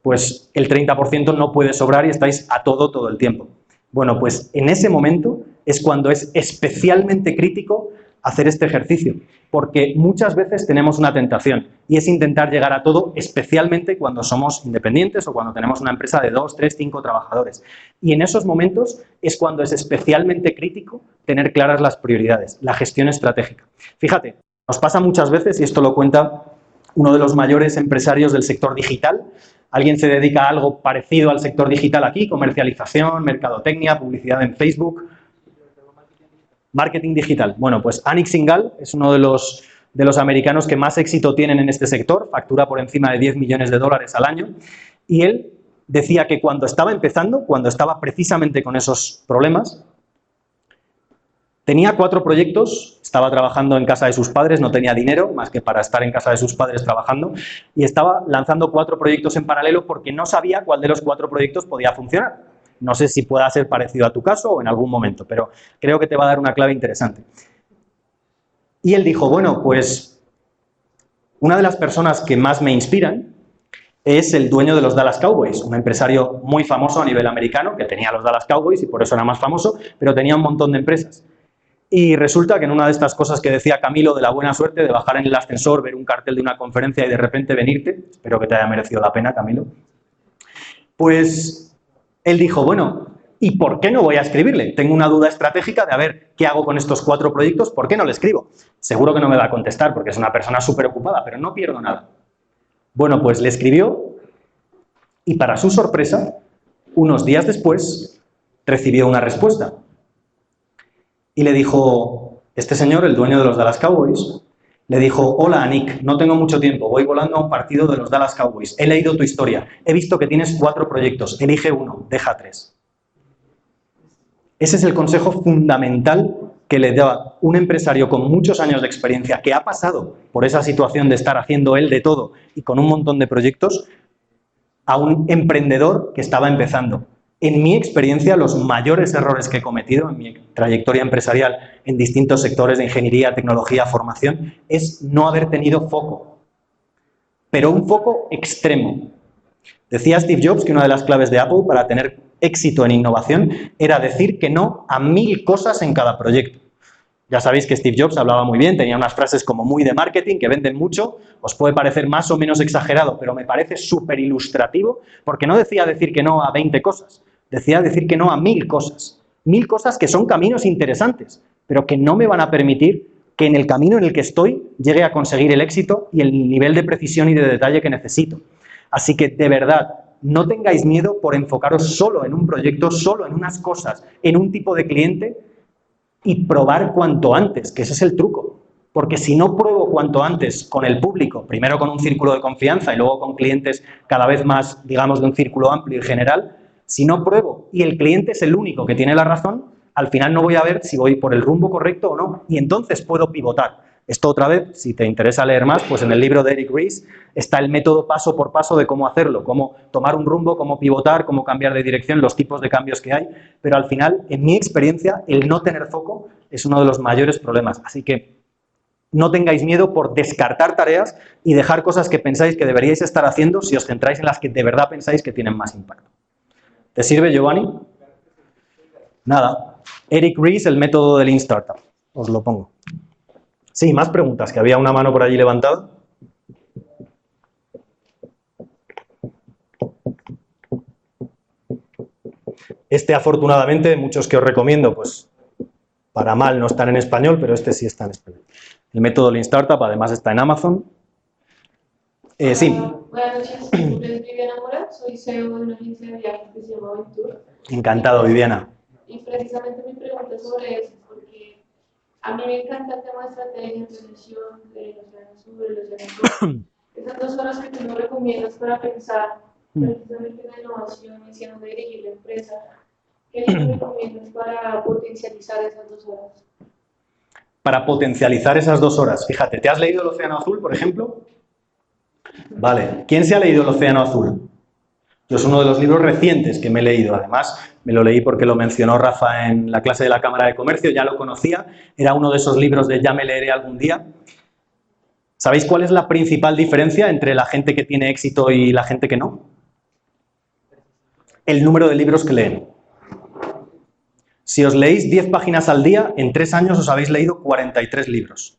[SPEAKER 1] pues el 30% no puede sobrar y estáis a todo el tiempo. Bueno, pues en ese momento es cuando es especialmente crítico hacer este ejercicio, porque muchas veces tenemos una tentación y es intentar llegar a todo, especialmente cuando somos independientes o cuando tenemos una empresa de 2, 3, 5 trabajadores. Y en esos momentos es cuando es especialmente crítico tener claras las prioridades, la gestión estratégica. Fíjate, nos pasa muchas veces, y esto lo cuenta uno de los mayores empresarios del sector digital. Alguien se dedica a algo parecido al sector digital aquí, comercialización, mercadotecnia, publicidad en Facebook, marketing digital. Bueno, pues Anik Singhal es uno de los americanos que más éxito tienen en este sector, factura por encima de 10 millones de dólares al año, y él decía que cuando estaba empezando, cuando estaba precisamente con esos problemas, tenía 4 proyectos, estaba trabajando en casa de sus padres, no tenía dinero más que para estar en casa de sus padres trabajando, y estaba lanzando 4 proyectos en paralelo porque no sabía cuál de los 4 proyectos podía funcionar. No sé si pueda ser parecido a tu caso o en algún momento, pero creo que te va a dar una clave interesante. Y él dijo, bueno, pues una de las personas que más me inspiran es el dueño de los Dallas Cowboys, un empresario muy famoso a nivel americano, que tenía los Dallas Cowboys y por eso era más famoso, pero tenía un montón de empresas. Y resulta que en una de estas cosas que decía Camilo de la buena suerte, de bajar en el ascensor, ver un cartel de una conferencia y de repente venirte, espero que te haya merecido la pena, Camilo, pues él dijo, bueno, ¿y por qué no voy a escribirle? Tengo una duda estratégica de a ver qué hago con estos 4 proyectos, ¿por qué no le escribo? Seguro que no me va a contestar porque es una persona súper ocupada, pero no pierdo nada. Bueno, pues le escribió y para su sorpresa, unos días después, recibió una respuesta. Y le dijo, este señor, el dueño de los Dallas Cowboys, le dijo, hola Anik, no tengo mucho tiempo, voy volando a un partido de los Dallas Cowboys, he leído tu historia, he visto que tienes 4 proyectos, elige uno, deja 3. Ese es el consejo fundamental que le da un empresario con muchos años de experiencia, que ha pasado por esa situación de estar haciendo él de todo y con un montón de proyectos, a un emprendedor que estaba empezando. En mi experiencia, los mayores errores que he cometido en mi trayectoria empresarial en distintos sectores de ingeniería, tecnología, formación, es no haber tenido foco. Pero un foco extremo. Decía Steve Jobs que una de las claves de Apple para tener éxito en innovación era decir que no a 1000 cosas en cada proyecto. Ya sabéis que Steve Jobs hablaba muy bien, tenía unas frases como muy de marketing, que venden mucho, os puede parecer más o menos exagerado, pero me parece súper ilustrativo, porque no decía decir que no a 20 cosas, decía decir que no a 1000 cosas. 1000 cosas que son caminos interesantes, pero que no me van a permitir que en el camino en el que estoy llegue a conseguir el éxito y el nivel de precisión y de detalle que necesito. Así que, de verdad, no tengáis miedo por enfocaros solo en un proyecto, solo en unas cosas, en un tipo de cliente, y probar cuanto antes, que ese es el truco. Porque si no pruebo cuanto antes con el público, primero con un círculo de confianza y luego con clientes cada vez más, digamos, de un círculo amplio y general, si no pruebo y el cliente es el único que tiene la razón, al final no voy a ver si voy por el rumbo correcto o no, y entonces puedo pivotar. Esto otra vez, si te interesa leer más, pues en el libro de Eric Ries está el método paso por paso de cómo hacerlo, cómo tomar un rumbo, cómo pivotar, cómo cambiar de dirección, los tipos de cambios que hay, pero al final, en mi experiencia, el no tener foco es uno de los mayores problemas. Así que no tengáis miedo por descartar tareas y dejar cosas que pensáis que deberíais estar haciendo si os centráis en las que de verdad pensáis que tienen más impacto. ¿Te sirve, Giovanni? Nada. Eric Ries, el método del Lean Startup. Os lo pongo. Sí, más preguntas, que había una mano por allí levantada. Este, afortunadamente, muchos que os recomiendo, pues para mal no están en español, pero este sí está en español. El método Lean Startup, además, está en Amazon. Sí.
[SPEAKER 4] Buenas noches, mi nombre es Viviana Mora, soy CEO de una agencia de viajes que se llama Aventura.
[SPEAKER 1] Encantado, Viviana.
[SPEAKER 4] Y precisamente mi pregunta es sobre eso, porque a mí me encanta el tema de estrategia, planeación, de los años sobre los años. Esas 2 horas que tú nos recomiendas para pensar precisamente en la innovación y en dónde dirigir la empresa, ¿Qué libro recomiendas para potencializar esas 2 horas?
[SPEAKER 1] Para potencializar esas 2 horas. Fíjate, ¿te has leído El Océano Azul, por ejemplo? Vale. ¿Quién se ha leído El Océano Azul? Yo es uno de los libros recientes que me he leído. Además, me lo leí porque lo mencionó Rafa en la clase de la Cámara de Comercio, ya lo conocía. Era uno de esos libros de ya me leeré algún día. ¿Sabéis cuál es la principal diferencia entre la gente que tiene éxito y la gente que no? El número de libros que leen. Si os leéis 10 páginas al día, en 3 años os habéis leído 43 libros.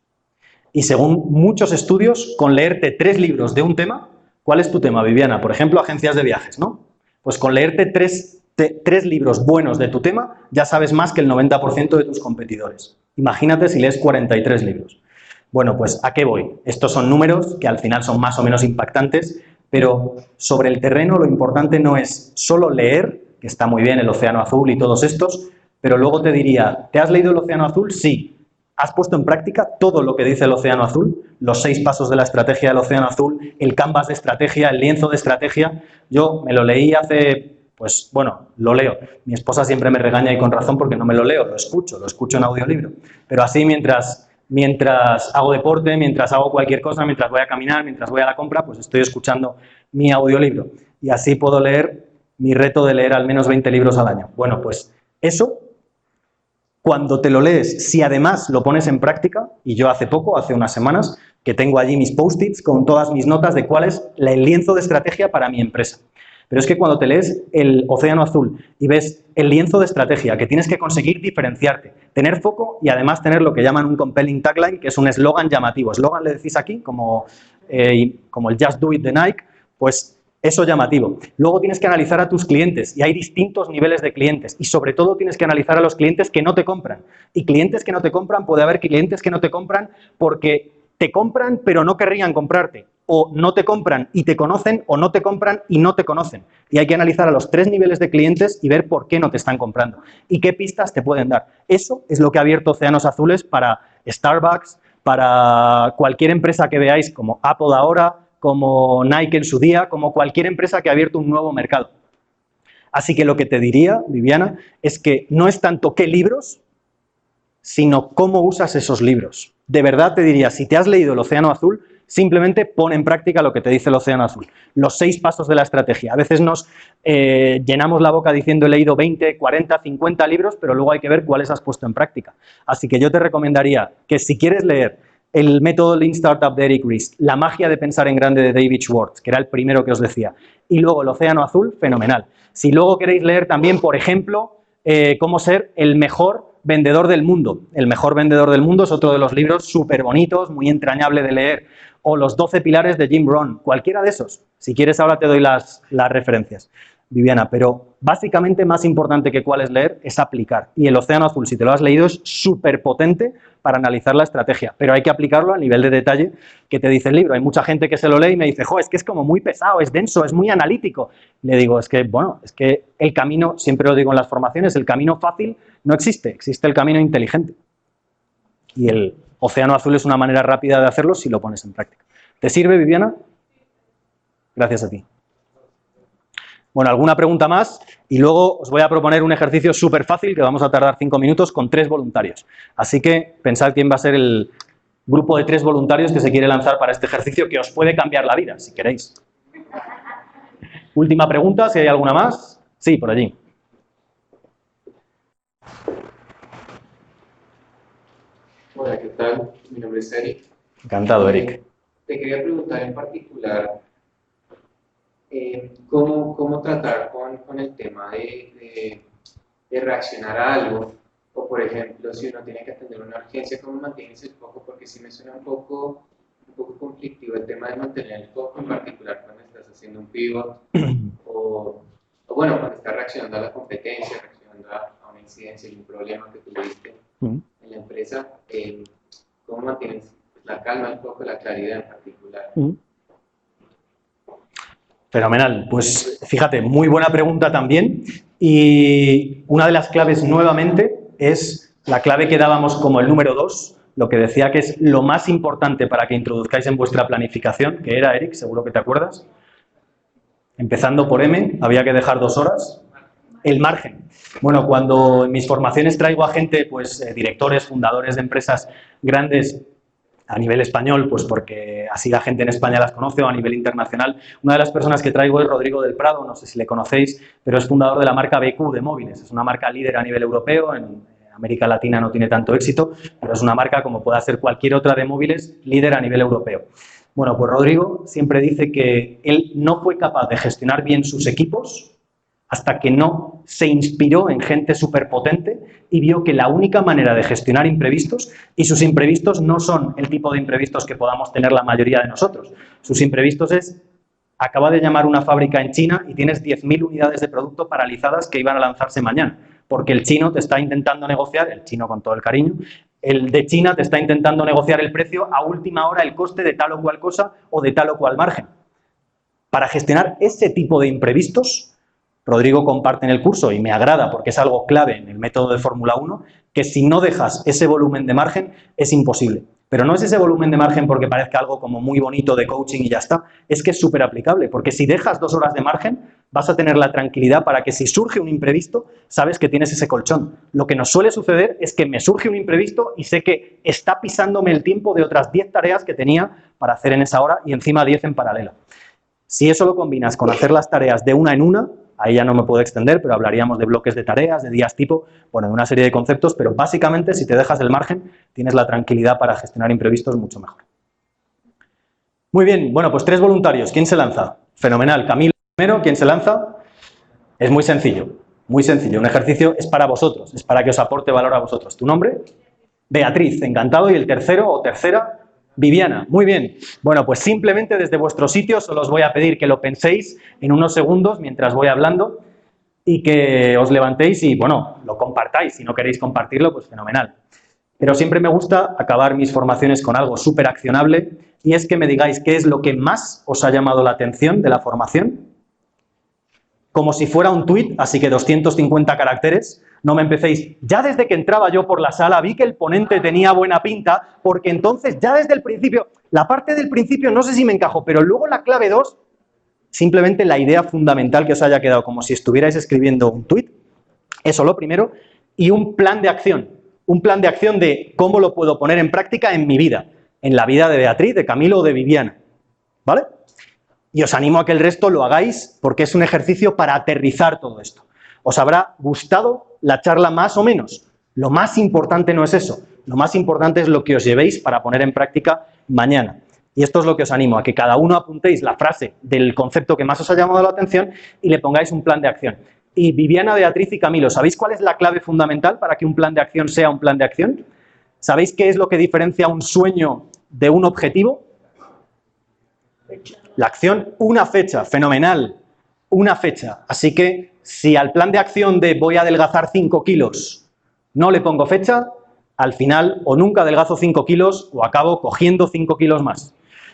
[SPEAKER 1] Y según muchos estudios, con leerte 3 libros de un tema, ¿cuál es tu tema, Viviana? Por ejemplo, agencias de viajes, ¿no? Pues con leerte 3 libros buenos de tu tema, ya sabes más que el 90% de tus competidores. Imagínate si lees 43 libros. Bueno, pues ¿a qué voy? Estos son números que al final son más o menos impactantes, pero sobre el terreno lo importante no es solo leer, que está muy bien El Océano Azul y todos estos, pero luego te diría, ¿te has leído El Océano Azul? Sí. ¿Has puesto en práctica todo lo que dice El Océano Azul? Los 6 pasos de la estrategia del Océano Azul, el canvas de estrategia, el lienzo de estrategia. Yo me lo leí hace, pues bueno, lo leo. Mi esposa siempre me regaña y con razón porque no me lo leo, lo escucho en audiolibro. Pero así mientras hago deporte, mientras hago cualquier cosa, mientras voy a caminar, mientras voy a la compra, pues estoy escuchando mi audiolibro. Y así puedo leer mi reto de leer al menos 20 libros al año. Bueno, pues eso, cuando te lo lees, si además lo pones en práctica, y yo hace unas semanas, que tengo allí mis post-its con todas mis notas de cuál es el lienzo de estrategia para mi empresa. Pero es que cuando te lees El Océano Azul y ves el lienzo de estrategia, que tienes que conseguir diferenciarte, tener foco y además tener lo que llaman un compelling tagline, que es un eslogan llamativo. Eslogan le decís aquí, como el Just Do It de Nike, pues eso llamativo. Luego tienes que analizar a tus clientes y hay distintos niveles de clientes y sobre todo tienes que analizar a los clientes que no te compran. Y clientes que no te compran, puede haber clientes que no te compran porque te compran pero no querrían comprarte. O no te compran y te conocen, o no te compran y no te conocen. Y hay que analizar a los 3 niveles de clientes y ver por qué no te están comprando y qué pistas te pueden dar. Eso es lo que ha abierto Océanos Azules para Starbucks, para cualquier empresa que veáis, como Apple ahora, como Nike en su día, como cualquier empresa que ha abierto un nuevo mercado. Así que lo que te diría, Viviana, es que no es tanto qué libros, sino cómo usas esos libros. De verdad te diría, si te has leído El Océano Azul, simplemente pon en práctica lo que te dice El Océano Azul. Los 6 pasos de la estrategia. A veces nos llenamos la boca diciendo he leído 20, 40, 50 libros, pero luego hay que ver cuáles has puesto en práctica. Así que yo te recomendaría que si quieres leer el método Lean Startup de Eric Ries, La magia de pensar en grande de David Schwartz, que era el primero que os decía, y luego El Océano Azul, fenomenal. Si luego queréis leer también, por ejemplo, cómo ser el mejor vendedor del mundo. El mejor vendedor del mundo es otro de los libros súper bonitos, muy entrañable de leer. O Los 12 pilares de Jim Rohn, cualquiera de esos. Si quieres ahora te doy las referencias, Viviana, pero básicamente más importante que cuál es leer es aplicar. Y El Océano Azul, si te lo has leído, es súper potente para analizar la estrategia, pero hay que aplicarlo a nivel de detalle que te dice el libro. Hay mucha gente que se lo lee y me dice, jo, es que es como muy pesado, es denso, es muy analítico. Le digo, es que, bueno, es que el camino, siempre lo digo en las formaciones, el camino fácil no existe, existe el camino inteligente. Y el Océano Azul es una manera rápida de hacerlo si lo pones en práctica. ¿Te sirve, Viviana? Gracias a ti. Bueno, ¿alguna pregunta más? Y luego os voy a proponer un ejercicio súper fácil que vamos a tardar 5 minutos con 3 voluntarios. Así que pensad quién va a ser el grupo de 3 voluntarios que se quiere lanzar para este ejercicio que os puede cambiar la vida, si queréis. Última pregunta, si hay alguna más. Sí, por allí.
[SPEAKER 5] Hola, ¿qué tal? Mi nombre es Eric.
[SPEAKER 1] Encantado, Eric.
[SPEAKER 5] Te quería preguntar en particular cómo tratar con el tema de reaccionar a algo, o por ejemplo, si uno tiene que atender una urgencia, ¿cómo mantienes el foco? Porque sí me suena un poco conflictivo el tema de mantener el foco, en particular cuando estás haciendo un pivot, o bueno, cuando estás reaccionando a la competencia, reaccionando a una incidencia y un problema que tuviste en la empresa, ¿cómo mantienes la calma, el foco, la claridad en particular?
[SPEAKER 1] Fenomenal. Pues fíjate, muy buena pregunta también. Y una de las claves nuevamente es la clave que dábamos como el número 2, lo que decía que es lo más importante para que introduzcáis en vuestra planificación, que era, Eric, seguro que te acuerdas. Empezando por M, había que dejar 2 horas. El margen. Bueno, cuando en mis formaciones traigo a gente, pues directores, fundadores de empresas grandes a nivel español, pues porque así la gente en España las conoce, o a nivel internacional, una de las personas que traigo es Rodrigo del Prado, no sé si le conocéis, pero es fundador de la marca BQ de móviles. Es una marca líder a nivel europeo, en América Latina no tiene tanto éxito, pero es una marca, como pueda ser cualquier otra de móviles, líder a nivel europeo. Bueno, pues Rodrigo siempre dice que él no fue capaz de gestionar bien sus equipos hasta que no se inspiró en gente superpotente y vio que la única manera de gestionar imprevistos, y sus imprevistos no son el tipo de imprevistos que podamos tener la mayoría de nosotros. Sus imprevistos es, acaba de llamar una fábrica en China y tienes 10.000 unidades de producto paralizadas que iban a lanzarse mañana, porque el chino te está intentando negociar, el chino con todo el cariño, el de China te está intentando negociar el precio a última hora, el coste de tal o cual cosa o de tal o cual margen. Para gestionar ese tipo de imprevistos, Rodrigo comparte en el curso, y me agrada porque es algo clave en el método de Fórmula 1, que si no dejas ese volumen de margen es imposible. Pero no es ese volumen de margen porque parezca algo como muy bonito de coaching y ya está, es que es súper aplicable, porque si dejas 2 horas de margen vas a tener la tranquilidad para que si surge un imprevisto, sabes que tienes ese colchón. Lo que nos suele suceder es que me surge un imprevisto y sé que está pisándome el tiempo de otras 10 tareas que tenía para hacer en esa hora y encima 10 en paralelo. Si eso lo combinas con hacer las tareas de una en una, ahí ya no me puedo extender, pero hablaríamos de bloques de tareas, de días tipo, bueno, de una serie de conceptos, pero básicamente si te dejas el margen, tienes la tranquilidad para gestionar imprevistos mucho mejor. Muy bien, bueno, pues 3 voluntarios. ¿Quién se lanza? Fenomenal. Camilo primero, ¿quién se lanza? Es muy sencillo, muy sencillo. Un ejercicio es para vosotros, es para que os aporte valor a vosotros. ¿Tu nombre? Beatriz, encantado. ¿Y el tercero o tercera? Viviana, muy bien. Bueno, pues simplemente desde vuestros sitios os voy a pedir que lo penséis en unos segundos mientras voy hablando y que os levantéis y, bueno, lo compartáis. Si no queréis compartirlo, pues fenomenal. Pero siempre me gusta acabar mis formaciones con algo súper accionable, y es que me digáis qué es lo que más os ha llamado la atención de la formación. Como si fuera un tuit, así que 250 caracteres. No me empecéis, ya desde que entraba yo por la sala vi que el ponente tenía buena pinta, porque entonces ya desde el principio, la parte del principio no sé si me encajó, pero luego la clave 2, simplemente la idea fundamental que os haya quedado, como si estuvierais escribiendo un tuit, eso lo primero, y un plan de acción de cómo lo puedo poner en práctica en mi vida, en la vida de Beatriz, de Camilo o de Viviana, ¿vale? Y os animo a que el resto lo hagáis porque es un ejercicio para aterrizar todo esto. ¿Os habrá gustado la charla más o menos? Lo más importante no es eso. Lo más importante es lo que os llevéis para poner en práctica mañana. Y esto es lo que os animo, a que cada uno apuntéis la frase del concepto que más os ha llamado la atención y le pongáis un plan de acción. Y Viviana, Beatriz y Camilo, ¿sabéis cuál es la clave fundamental para que un plan de acción sea un plan de acción? ¿Sabéis qué es lo que diferencia un sueño de un objetivo? La acción, una fecha, fenomenal, una fecha. Así que si al plan de acción de voy a adelgazar 5 kilos no le pongo fecha, al final o nunca adelgazo 5 kilos o acabo cogiendo 5 kilos más.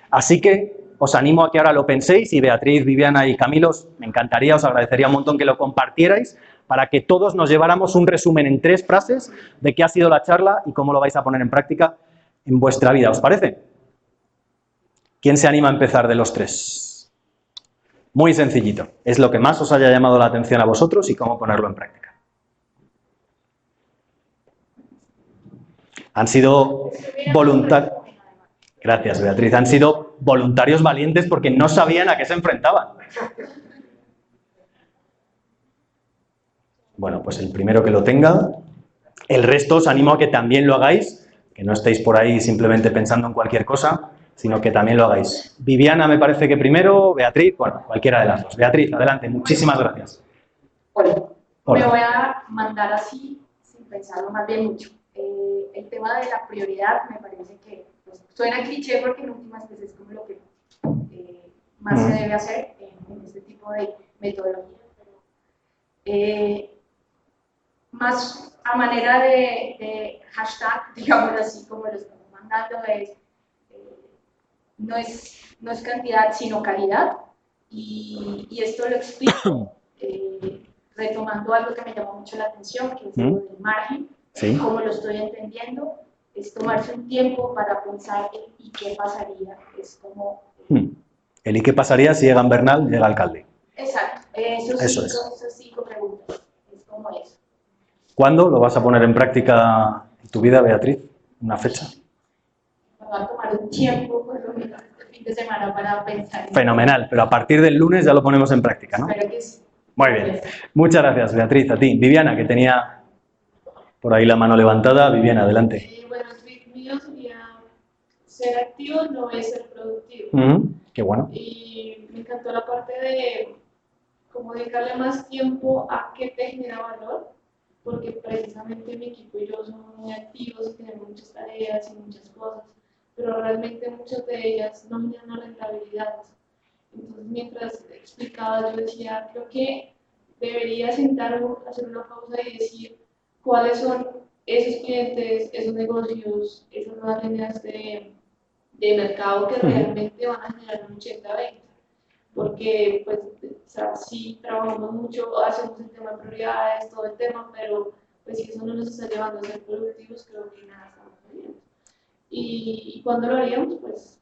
[SPEAKER 1] Así que os animo a que ahora lo penséis y Beatriz, Viviana y Camilo, me encantaría, os agradecería un montón que lo compartierais para que todos nos lleváramos un resumen en 3 frases de qué ha sido la charla y cómo lo vais a poner en práctica en vuestra vida. ¿Os parece? ¿Quién se anima a empezar de los 3? Muy sencillito. Es lo que más os haya llamado la atención a vosotros y cómo ponerlo en práctica. Han sido voluntarios. Gracias, Beatriz. Han sido voluntarios valientes porque no sabían a qué se enfrentaban. Bueno, pues el primero que lo tenga. El resto os animo a que también lo hagáis, que no estéis por ahí simplemente pensando en cualquier cosa, sino que también lo hagáis. Viviana me parece que primero, Beatriz, bueno, cualquiera de las dos. Beatriz, adelante, muchísimas gracias.
[SPEAKER 6] Hola.
[SPEAKER 4] Hola.
[SPEAKER 6] Me voy a mandar así, sin pensarlo más bien mucho. El tema de la prioridad me parece que pues, suena cliché porque en últimas veces es como lo que más se debe hacer en este tipo de metodología. Más a manera de hashtag, digamos así, como lo estamos mandando, no es cantidad, sino calidad. Y esto lo explico retomando algo que me llamó mucho la atención, que es el margen.
[SPEAKER 1] Sí.
[SPEAKER 6] Como lo estoy entendiendo, es tomarse un tiempo para pensar el y qué pasaría. Es como...
[SPEAKER 1] El y qué pasaría si llega Bernal, llega alcalde.
[SPEAKER 6] Exacto, esos 5 preguntas.
[SPEAKER 1] ¿Cuándo lo vas a poner en práctica en tu vida, Beatriz? ¿Una fecha?
[SPEAKER 6] Me va a tomar un tiempo, por lo menos este fin de semana, para pensar.
[SPEAKER 1] Fenomenal, pero a partir del lunes ya lo ponemos en práctica, ¿no?
[SPEAKER 6] Espero que sí.
[SPEAKER 1] Muy bien. Muchas gracias, Beatriz, a ti. Viviana, que tenía por ahí la mano levantada. Viviana, adelante.
[SPEAKER 4] Bueno, el tweet mío sería: ser activo no es ser productivo.
[SPEAKER 1] Qué bueno.
[SPEAKER 4] Y me encantó la parte de cómo dedicarle más tiempo a qué te genera valor, porque precisamente mi equipo y yo somos muy activos y tenemos muchas tareas y muchas cosas, pero realmente muchas de ellas no generan rentabilidades. Entonces, mientras explicaba, yo decía, creo que debería sentarme, hacer una pausa y decir cuáles son esos clientes, esos negocios, esas nuevas líneas de mercado que realmente van a generar un 80-20. Porque, pues, o sea, sí trabajamos mucho, hacemos el tema de prioridades, todo el tema, pero pues si eso no nos está llevando a ser productivos, creo que nada estamos haciendo. Y cuando lo haríamos, pues,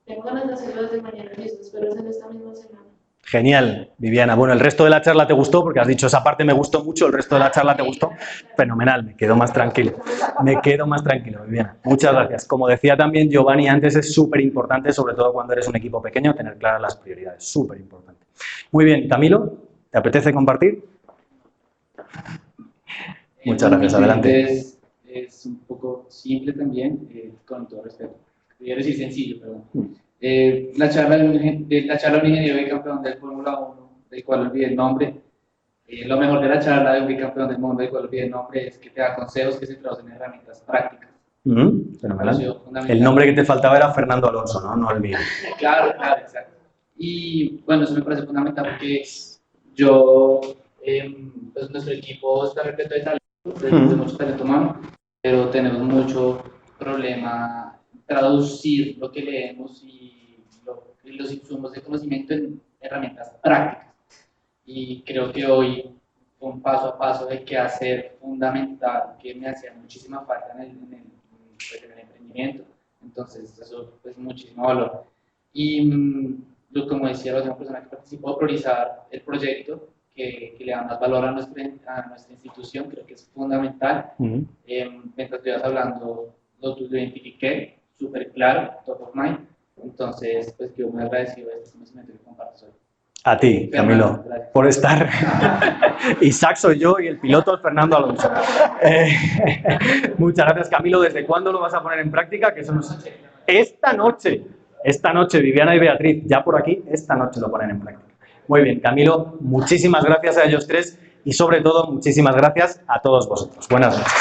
[SPEAKER 4] tengo ganas de hacerlo desde mañana mismo, espero hacerlo esta misma semana.
[SPEAKER 1] Genial, Viviana. Bueno, ¿el resto de la charla te gustó? Porque has dicho esa parte me gustó mucho, ¿el resto de la charla te gustó? Fenomenal, me quedo más tranquilo. Me quedo más tranquilo, Viviana. Muchas gracias. Como decía también Giovanni antes, es súper importante, sobre todo cuando eres un equipo pequeño, tener claras las prioridades. Súper importante. Muy bien, Camilo, ¿te apetece compartir? Muchas gracias, adelante.
[SPEAKER 3] Es un poco simple también, con todo respeto. Quiero decir sencillo, perdón. La charla de un ingeniero bicampeón del Fórmula 1, del cual olvidé el nombre. Lo mejor de la charla de un bicampeón del mundo, del cual olvidé el nombre, es que te da consejos que se traducen en herramientas prácticas.
[SPEAKER 1] Fenomenal. El nombre que te faltaba era Fernando Alonso, ¿no? No olvides.
[SPEAKER 3] Claro, exacto. Y bueno, eso me parece fundamental porque yo, pues nuestro equipo está repleto de talento, de mucho talento humano, pero tenemos mucho problema traducir lo que leemos y los insumos de conocimiento en herramientas prácticas. Y creo que hoy un paso a paso de qué hacer fundamental que me hacía muchísima falta en el emprendimiento. Entonces, eso es muchísimo valor. Y como decía la otra persona que participó, priorizar el proyecto que le da más valor a nuestra institución, creo que es fundamental. Mientras estuvieras hablando, lo identifiqué súper claro, top of mind. Entonces, pues yo muy agradecido de este conocimiento que compartes hoy.
[SPEAKER 1] A ti, Camilo, por estar. Isaac soy yo y el piloto es Fernando Alonso. Muchas gracias, Camilo. ¿Desde cuándo lo vas a poner en práctica? Que Esta noche, Viviana y Beatriz, ya por aquí, esta noche lo ponen en práctica. Muy bien, Camilo, muchísimas gracias a ellos tres y sobre todo, muchísimas gracias a todos vosotros. Buenas noches.